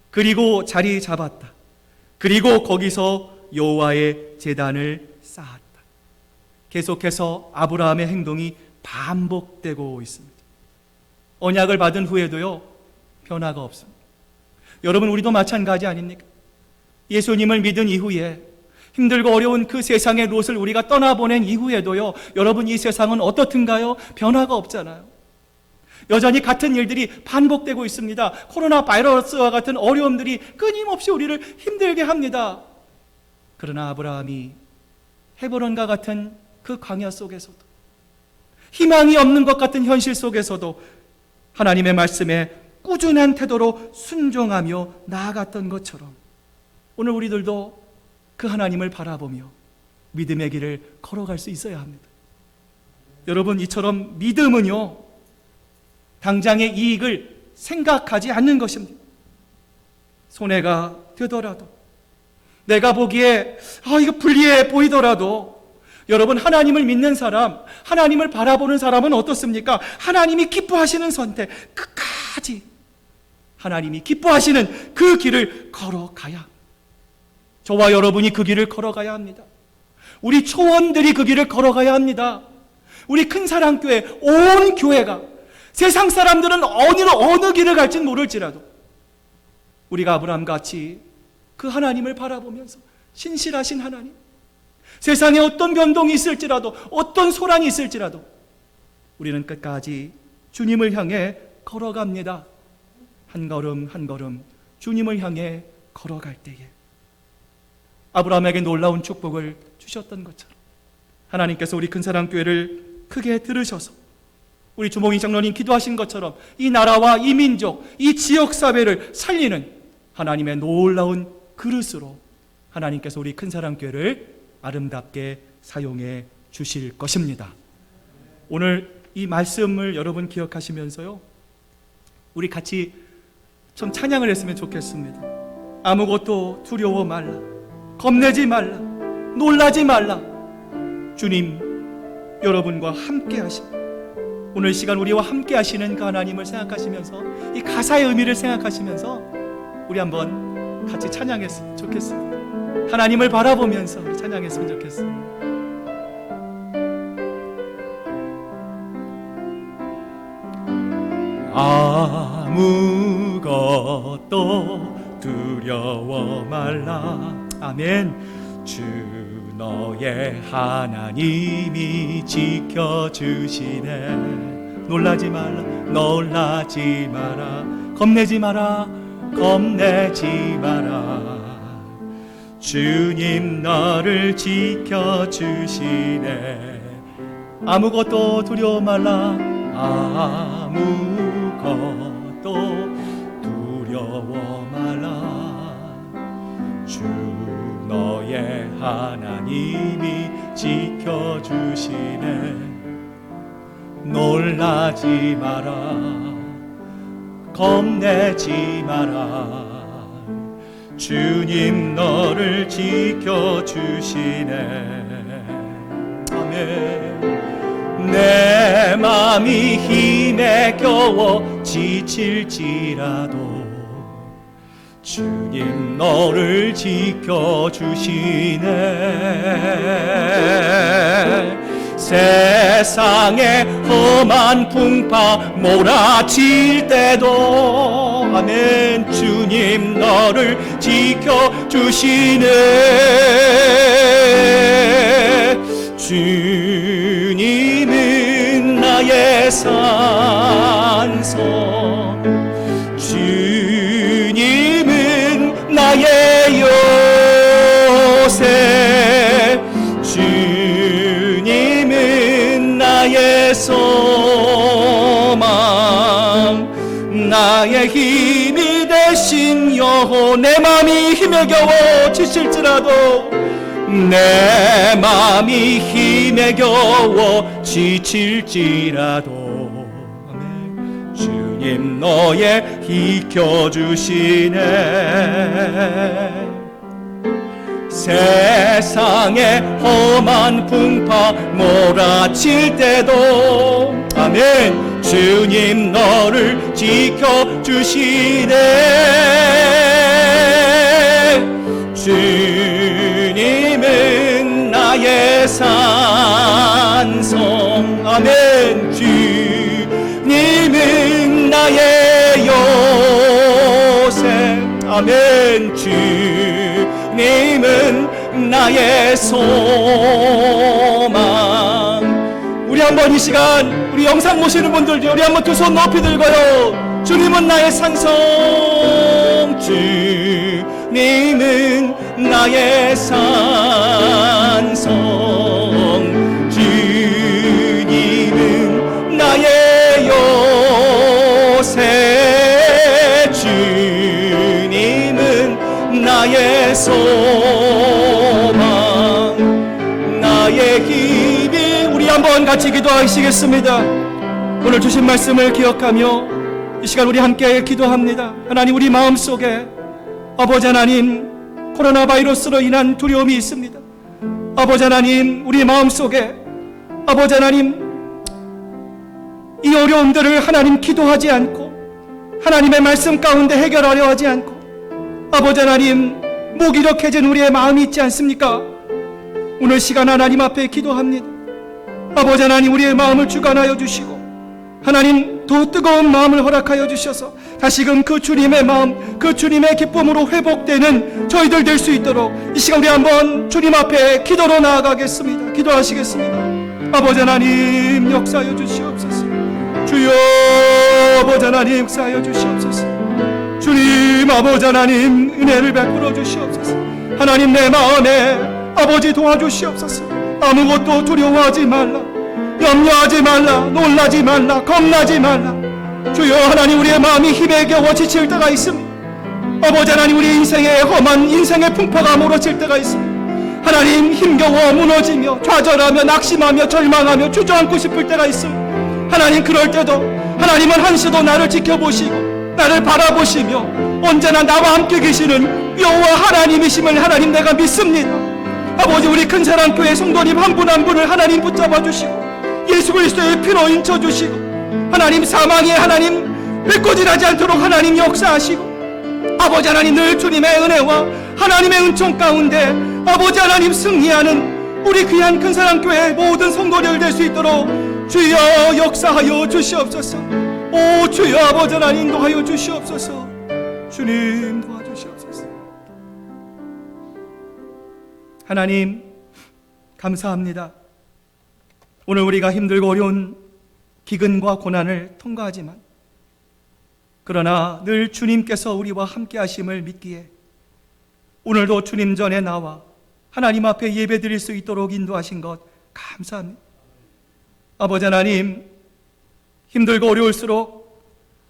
그리고 자리 잡았다. 그리고 거기서 여호와의 제단을 쌓았다. 계속해서 아브라함의 행동이 반복되고 있습니다. 언약을 받은 후에도요, 변화가 없습니다. 여러분, 우리도 마찬가지 아닙니까? 예수님을 믿은 이후에 힘들고 어려운 그 세상의 롯을 우리가 떠나보낸 이후에도요, 여러분, 이 세상은 어떻든가요? 변화가 없잖아요. 여전히 같은 일들이 반복되고 있습니다. 코로나 바이러스와 같은 어려움들이 끊임없이 우리를 힘들게 합니다. 그러나 아브라함이 헤브론과 같은 그 광야 속에서도, 희망이 없는 것 같은 현실 속에서도 하나님의 말씀에 꾸준한 태도로 순종하며 나아갔던 것처럼 오늘 우리들도 그 하나님을 바라보며 믿음의 길을 걸어갈 수 있어야 합니다. 여러분, 이처럼 믿음은요, 당장의 이익을 생각하지 않는 것입니다. 손해가 되더라도, 내가 보기에 이거 불리해 보이더라도, 여러분, 하나님을 믿는 사람, 하나님을 바라보는 사람은 어떻습니까? 하나님이 기뻐하시는 선택, 끝까지 하나님이 기뻐하시는 그 길을 걸어가야, 저와 여러분이 그 길을 걸어가야 합니다. 우리 초원들이 그 길을 걸어가야 합니다. 우리 큰사랑교회, 온 교회가, 세상 사람들은 어느 길을 갈지 모를지라도 우리가 아브라함같이 그 하나님을 바라보면서 신실하신 하나님, 세상에 어떤 변동이 있을지라도, 어떤 소란이 있을지라도 우리는 끝까지 주님을 향해 걸어갑니다. 한 걸음 한 걸음 주님을 향해 걸어갈 때에 아브라함에게 놀라운 축복을 주셨던 것처럼 하나님께서 우리 큰사랑교회를 크게 들으셔서 우리 주몽희 장로님 기도하신 것처럼 이 나라와 이 민족, 이 지역사회를 살리는 하나님의 놀라운 그릇으로 하나님께서 우리 큰사랑교회를 아름답게 사용해 주실 것입니다. 오늘 이 말씀을 여러분 기억하시면서요, 우리 같이 좀 찬양을 했으면 좋겠습니다. 아무것도 두려워 말라, 겁내지 말라, 놀라지 말라. 주님 여러분과 함께 하십니다. 오늘 시간 우리와 함께 하시는 그 하나님을 생각하시면서, 이 가사의 의미를 생각하시면서 우리 한번 같이 찬양했으면 좋겠습니다. 하나님을 바라보면서 찬양했으면 좋겠습니다. 아무것도 두려워 말라. 아멘. 주 너의 하나님이 지켜주시네. 놀라지 말라, 놀라지 마라, 겁내지 마라, 겁내지 마라. 주님 너를 지켜주시네. 아무것도 두려워 말라, 아무것도 두려워 말라. 주 너의 하나님이 지켜주시네. 놀라지 마라, 겁내지 마라. 주님 너를 지켜주시네. 아멘. 내 맘이 힘에 겨워 지칠지라도 주님 너를 지켜주시네. 세상에 험한 풍파 몰아칠 때도 아멘. 주님 너를 지켜주시네. 주님은 나의 산성, 주님은 나의 요새, 주님은 나의 소망, 나의 힘이 되신 여호. 내 맘이 힘에 겨워 지칠지라도, 내 맘이 힘에 겨워 지칠지라도 아멘. 주님 너의 지켜주시네. 세상에 험한 풍파 몰아칠 때도 아멘. 주님 너를 지켜주시네. 주님은 나의 산성 아멘. 주님은 나의 요새 아멘. 주님은 나의 소망. 우리 한번 이 시간 우리 영상 보시는 분들도 우리 한번 두 손 높이 들고요. 주님은 나의 산성, 주님은 나의 산성, 주님은 나의 요새, 주님은 나의 소망, 나의 힘이. 우리 한번 같이 기도하시겠습니다. 오늘 주신 말씀을 기억하며 이 시간 우리 함께 기도합니다. 하나님, 우리 마음속에 아버지 하나님, 코로나 바이러스로 인한 두려움이 있습니다. 아버지 하나님, 우리 마음속에 아버지 하나님, 이 어려움들을 하나님 기도하지 않고 하나님의 말씀 가운데 해결하려 하지 않고 아버지 하나님, 무기력해진 우리의 마음이 있지 않습니까? 오늘 시간 하나님 앞에 기도합니다. 아버지 하나님, 우리의 마음을 주관하여 주시고 하나님, 더 뜨거운 마음을 허락하여 주셔서 다시금 그 주님의 마음, 그 주님의 기쁨으로 회복되는 저희들 될 수 있도록 이 시간 우리 한번 주님 앞에 기도로 나아가겠습니다. 기도하시겠습니다. 아버지 하나님, 역사하여 주시옵소서. 주여, 아버지 하나님, 역사하여 주시옵소서. 주님, 아버지 하나님, 은혜를 베풀어 주시옵소서. 하나님, 내 마음에 아버지 도와주시옵소서. 아무것도 두려워하지 말라, 염려하지 말라, 놀라지 말라, 겁나지 말라. 주여 하나님, 우리의 마음이 힘에 겨워 지칠 때가 있습니다. 아버지 하나님, 우리 인생의 험한 인생의 풍파가 몰아칠 때가 있습니다. 하나님, 힘겨워 무너지며 좌절하며 낙심하며 절망하며 주저앉고 싶을 때가 있습니다. 하나님, 그럴 때도 하나님은 한시도 나를 지켜보시고 나를 바라보시며 언제나 나와 함께 계시는 여호와 하나님이심을 하나님 내가 믿습니다. 아버지, 우리 큰사랑교회 성도님 한 분 한 분을 하나님 붙잡아 주시고 예수 그리스도의 피로 인쳐주시고 하나님, 사망이 하나님 배꼬질하지 않도록 하나님 역사하시고 아버지 하나님, 늘 주님의 은혜와 하나님의 은총 가운데 아버지 하나님 승리하는 우리 귀한 큰사랑교회 모든 성도들 될 수 있도록 주여 역사하여 주시옵소서. 오 주여 아버지 하나님 인도하여 주시옵소서. 주님 도와주시옵소서. 하나님 감사합니다. 오늘 우리가 힘들고 어려운 기근과 고난을 통과하지만 그러나 늘 주님께서 우리와 함께 하심을 믿기에 오늘도 주님 전에 나와 하나님 앞에 예배드릴 수 있도록 인도하신 것 감사합니다. 아버지 하나님 힘들고 어려울수록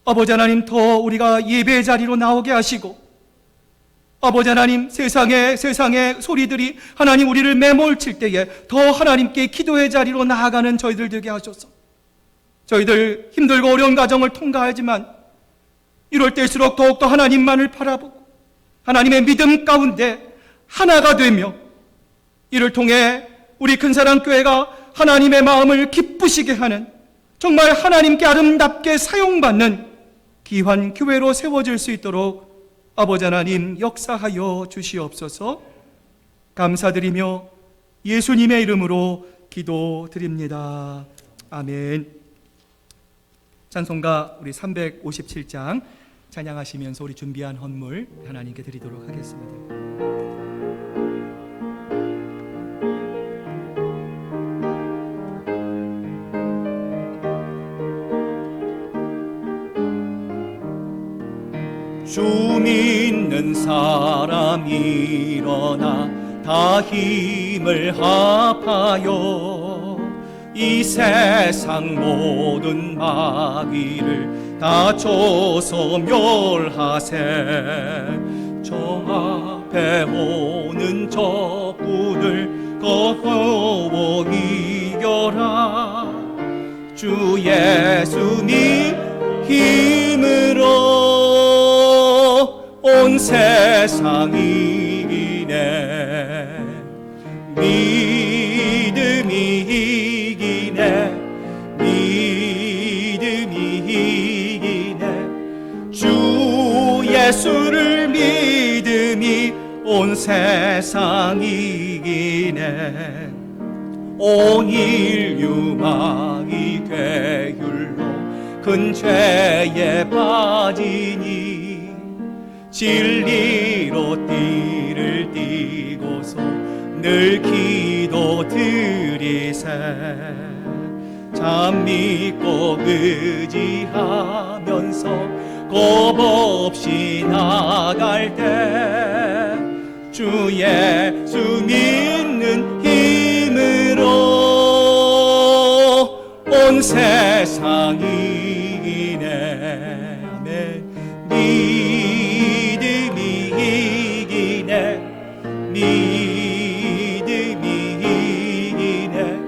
아버지 하나님 더 우리가 예배의 자리로 나오게 하시고 아버지 하나님 세상의 소리들이 하나님 우리를 매몰칠 때에 더 하나님께 기도의 자리로 나아가는 저희들 되게 하소서. 저희들 힘들고 어려운 과정을 통과하지만 이럴 때일수록 더욱더 하나님만을 바라보고 하나님의 믿음 가운데 하나가 되며 이를 통해 우리 큰사랑교회가 하나님의 마음을 기쁘시게 하는 정말 하나님께 아름답게 사용받는 귀한 교회로 세워질 수 있도록 아버지 하나님 역사하여 주시옵소서. 감사드리며 예수님의 이름으로 기도드립니다. 아멘. 찬송가 우리 357장 찬양하시면서 우리 준비한 헌물 하나님께 드리도록 하겠습니다. 주 믿는 사람 일어나 다 힘을 합하여 이 세상 모든 마귀를 다 쳐서 멸하세. 저 앞에 오는 적군을 거워 이겨라. 주 예수님 힘으로 온 세상 이기네. 믿음이 이기네. 믿음이 이기네. 주 예수를 믿음이 온 세상 이기네. 온 인류가 이 괴율로 큰 죄에 빠지니 진리로 띠를 띠고서 늘 기도드리세. 참 믿고 의지하면서 겁없이 나갈 때 주 예수 믿는 힘으로 온 세상 이기네. 아멘. 믿음이 이기네. 믿음이 이기네.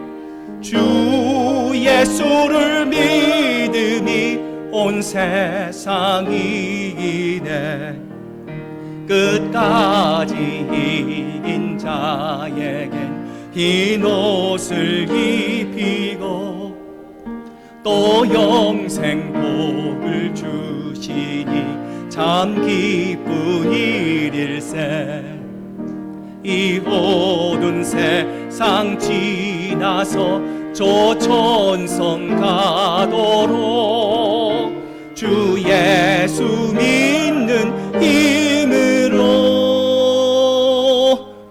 주 예수를 믿음이 온 세상 이기네. 끝까지 이긴 자에겐 흰 옷을 입히고 또 영생 복을 주시니 참 기쁜 일일세. 이 모든 세상 지나서 저 천성 가도록 주 예수 믿는 힘으로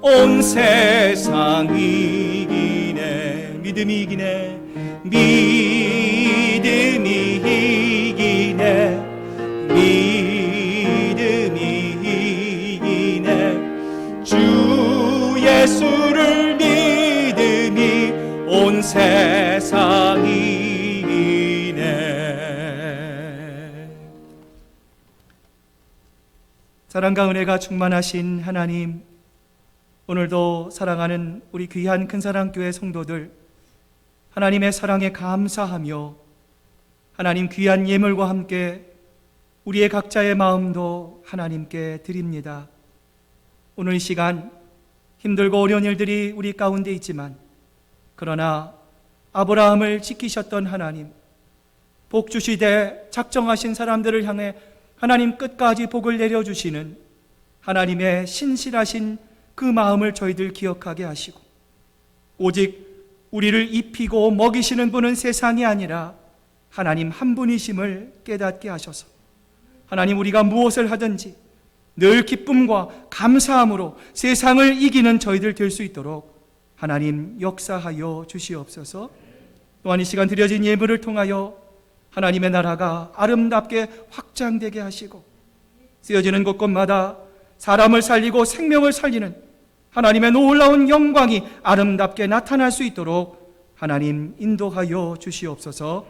온 세상 이기네. 믿음이 이기네. 믿음이 이기네. 믿음이 이기네. 주 예수를 믿음이 온 세상 이기네. 사랑과 은혜가 충만하신 하나님, 오늘도 사랑하는 우리 귀한 큰사랑교회 성도들 하나님의 사랑에 감사하며 하나님 귀한 예물과 함께 우리의 각자의 마음도 하나님께 드립니다. 오늘 이 시간 힘들고 어려운 일들이 우리 가운데 있지만 그러나 아브라함을 지키셨던 하나님, 복 주시되 작정하신 사람들을 향해 하나님 끝까지 복을 내려주시는 하나님의 신실하신 그 마음을 저희들 기억하게 하시고, 오직 우리를 입히고 먹이시는 분은 세상이 아니라 하나님 한 분이심을 깨닫게 하셔서, 하나님 우리가 무엇을 하든지 늘 기쁨과 감사함으로 세상을 이기는 저희들 될 수 있도록 하나님 역사하여 주시옵소서. 또한 이 시간 드려진 예물을 통하여 하나님의 나라가 아름답게 확장되게 하시고, 쓰여지는 곳곳마다 사람을 살리고 생명을 살리는 하나님의 놀라운 영광이 아름답게 나타날 수 있도록 하나님 인도하여 주시옵소서.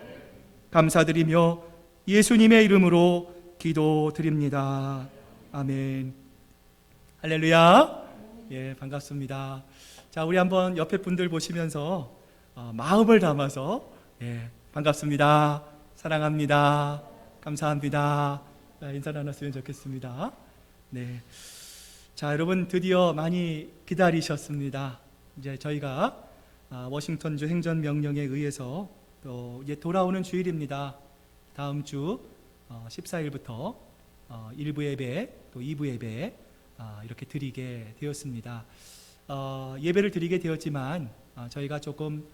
감사드리며 예수님의 이름으로 기도드립니다. 아멘. 할렐루야. 예, 반갑습니다. 자, 우리 한번 옆에 분들 보시면서 마음을 담아서, 예, 반갑습니다, 사랑합니다, 감사합니다, 인사 나눴으면 좋겠습니다. 네. 자, 여러분 드디어 많이 기다리셨습니다. 이제 저희가 워싱턴주 행정명령에 의해서 또 이제 돌아오는 주일입니다. 다음 주 14일부터 1부 예배 또 2부 예배 이렇게 드리게 되었습니다. 예배를 드리게 되었지만 저희가 조금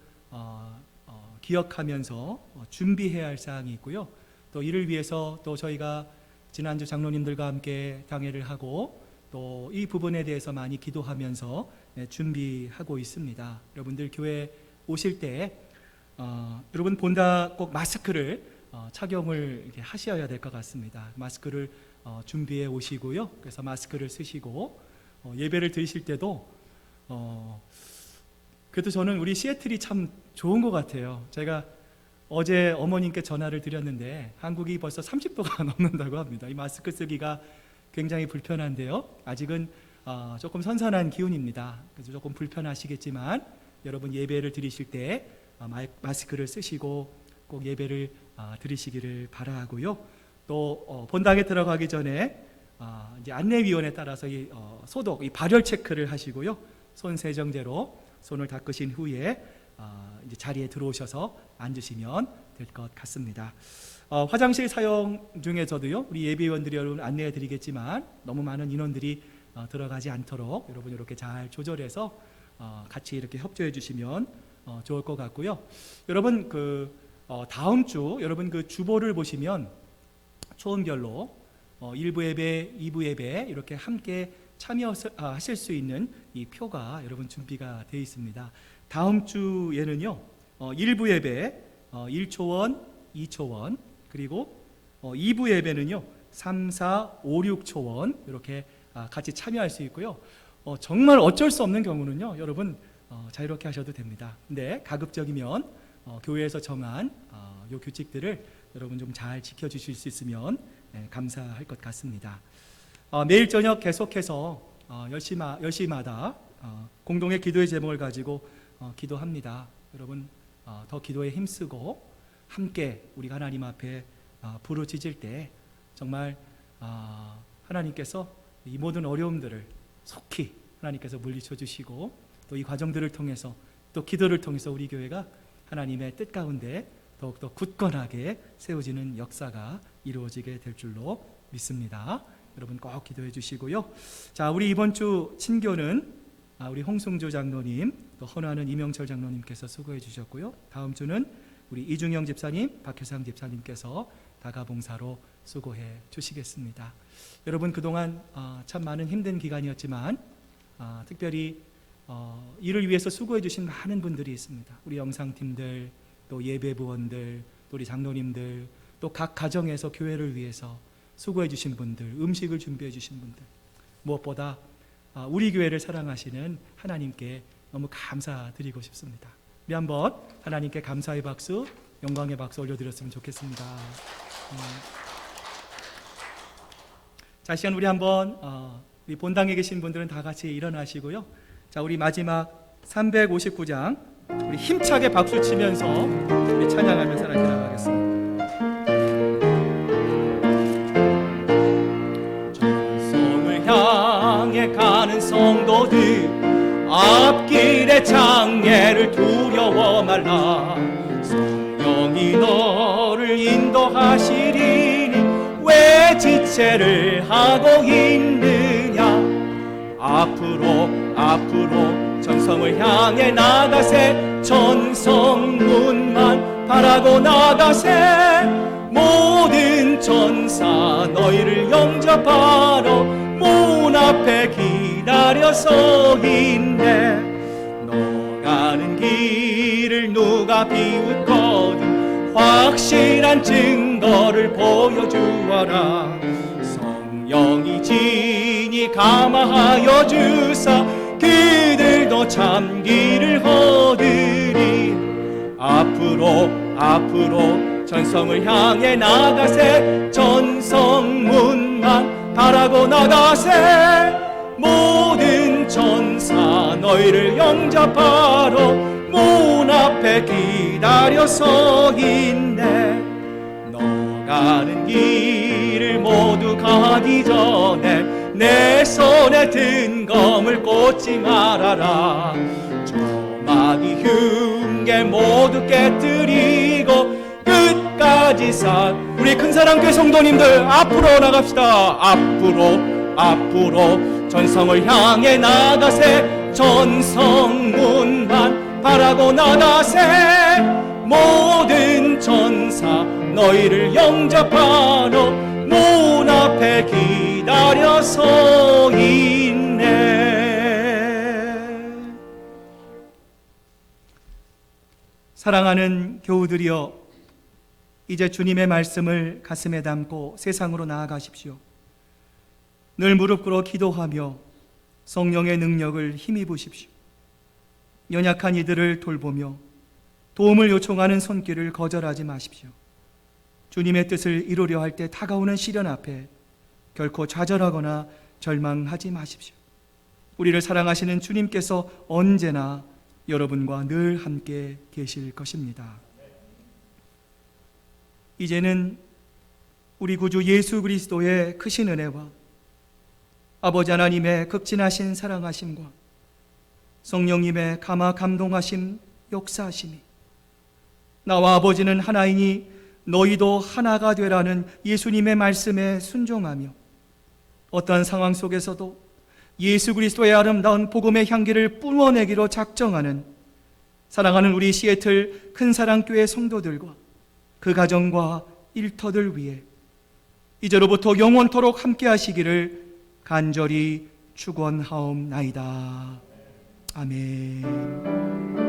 기억하면서 준비해야 할 사항이 있고요. 또 이를 위해서 또 저희가 지난주 장로님들과 함께 당회를 하고 또 이 부분에 대해서 많이 기도하면서 준비하고 있습니다. 여러분들 교회 오실 때 여러분 본다 꼭 마스크를 착용을 이렇게 하셔야 될 것 같습니다. 마스크를 준비해 오시고요. 그래서 마스크를 쓰시고 예배를 드리실 때도 그래도 저는 우리 시애틀이 참 좋은 것 같아요. 제가 어제 어머님께 전화를 드렸는데 한국이 벌써 30도가 넘는다고 합니다. 이 마스크 쓰기가 굉장히 불편한데요. 아직은 조금 선선한 기온입니다. 그래서 조금 불편하시겠지만 여러분 예배를 드리실 때 마스크를 쓰시고 꼭 예배를 드리시기를 바라고요. 또 본당에 들어가기 전에 이제 안내위원에 따라서 이 소독, 이 발열 체크를 하시고요. 손 세정제로 손을 닦으신 후에 이제 자리에 들어오셔서 앉으시면 될 것 같습니다. 화장실 사용 중에서도요, 우리 예배위원들이 여러분 안내해 드리겠지만 너무 많은 인원들이 들어가지 않도록 여러분 이렇게 잘 조절해서 같이 이렇게 협조해 주시면 좋을 것 같고요. 여러분 다음 주 여러분 그 주보를 보시면 초음별로 1부 예배, 2부 예배 이렇게 함께 참여하실 수 있는 이 표가 여러분 준비가 되어 있습니다. 다음 주에는요 1부 예배 1초원, 2초원 그리고 2부 예배는요 3, 4, 5, 6초원 이렇게 같이 참여할 수 있고요. 정말 어쩔 수 없는 경우는요 여러분 자유롭게 하셔도 됩니다. 근데 가급적이면 교회에서 정한 요 규칙들을 여러분 좀 잘 지켜주실 수 있으면 감사할 것 같습니다. 매일 저녁 계속해서 10시마다 공동의 기도의 제목을 가지고 기도합니다. 여러분 더 기도에 힘쓰고 함께 우리가 하나님 앞에 부르짖을 때 정말 하나님께서 이 모든 어려움들을 속히 하나님께서 물리쳐 주시고 또 이 과정들을 통해서 또 기도를 통해서 우리 교회가 하나님의 뜻 가운데 더욱더 굳건하게 세워지는 역사가 이루어지게 될 줄로 믿습니다. 여러분 꼭 기도해 주시고요. 자, 우리 이번 주 친교는 우리 홍승주 장로님 또 헌화하는 이명철 장로님께서 수고해 주셨고요. 다음 주는 우리 이중영 집사님, 박효상 집사님께서 다가봉사로 수고해 주시겠습니다. 여러분 그동안 참 많은 힘든 기간이었지만 특별히 이를 위해서 수고해 주신 많은 분들이 있습니다. 우리 영상팀들, 또 예배부원들, 또 우리 장로님들, 또 각 가정에서 교회를 위해서 수고해 주신 분들, 음식을 준비해 주신 분들, 무엇보다 우리 교회를 사랑하시는 하나님께 너무 감사드리고 싶습니다. 우리 한번 하나님께 감사의 박수, 영광의 박수 올려드렸으면 좋겠습니다. 자, 시간 우리 한번 우리 본당에 계신 분들은 다 같이 일어나시고요. 자, 우리 마지막 359장 우리 힘차게 박수 치면서 우리 찬양하면서 함께 나가겠습니다. 전성을 향해 가는 성도들 앞길의 장애를 두려워 말라. 성령이 너를 인도하시리니 왜 지체를 하고 있느냐. 앞으로 전성을 향해 나가세. 전성문만 바라고 나가세. 모든 천사 너희를 영접하러 문 앞에 기다려 서 있네. 너 가는 길을 누가 비웃거든 확실한 증거를 보여주어라. 성령이 진히 감화하여 주사 그들도 참기를 얻으리. 앞으로 전성을 향해 나가세. 전성문만 바라고 나가세. 모든 천사 너희를 영접하러 문 앞에 기다려 서 있네. 너 가는 길을 모두 가기 전에 내 손에 든 검을 꽂지 말아라. 조막이 흉계 모두 깨뜨리고 끝까지 우리 큰사랑교회 성도님들 앞으로 나갑시다. 앞으로 전성을 향해 나가세. 전성문만 바라고 나가세. 모든 천사 너희를 영접하러 문 앞에 기다려 서 있네. 사랑하는 교우들이여, 이제 주님의 말씀을 가슴에 담고 세상으로 나아가십시오. 늘 무릎 꿇어 기도하며 성령의 능력을 힘입으십시오. 연약한 이들을 돌보며 도움을 요청하는 손길을 거절하지 마십시오. 주님의 뜻을 이루려 할 때 다가오는 시련 앞에 결코 좌절하거나 절망하지 마십시오. 우리를 사랑하시는 주님께서 언제나 여러분과 늘 함께 계실 것입니다. 이제는 우리 구주 예수 그리스도의 크신 은혜와 아버지 하나님의 극진하신 사랑하심과 성령님의 감화 감동하심 역사하심이 나와 아버지는 하나이니 너희도 하나가 되라는 예수님의 말씀에 순종하며 어떠한 상황 속에서도 예수 그리스도의 아름다운 복음의 향기를 뿜어내기로 작정하는 사랑하는 우리 시애틀 큰사랑교회 성도들과 그 가정과 일터들 위해 이제로부터 영원토록 함께 하시기를 간절히 축원하옵나이다. 아멘.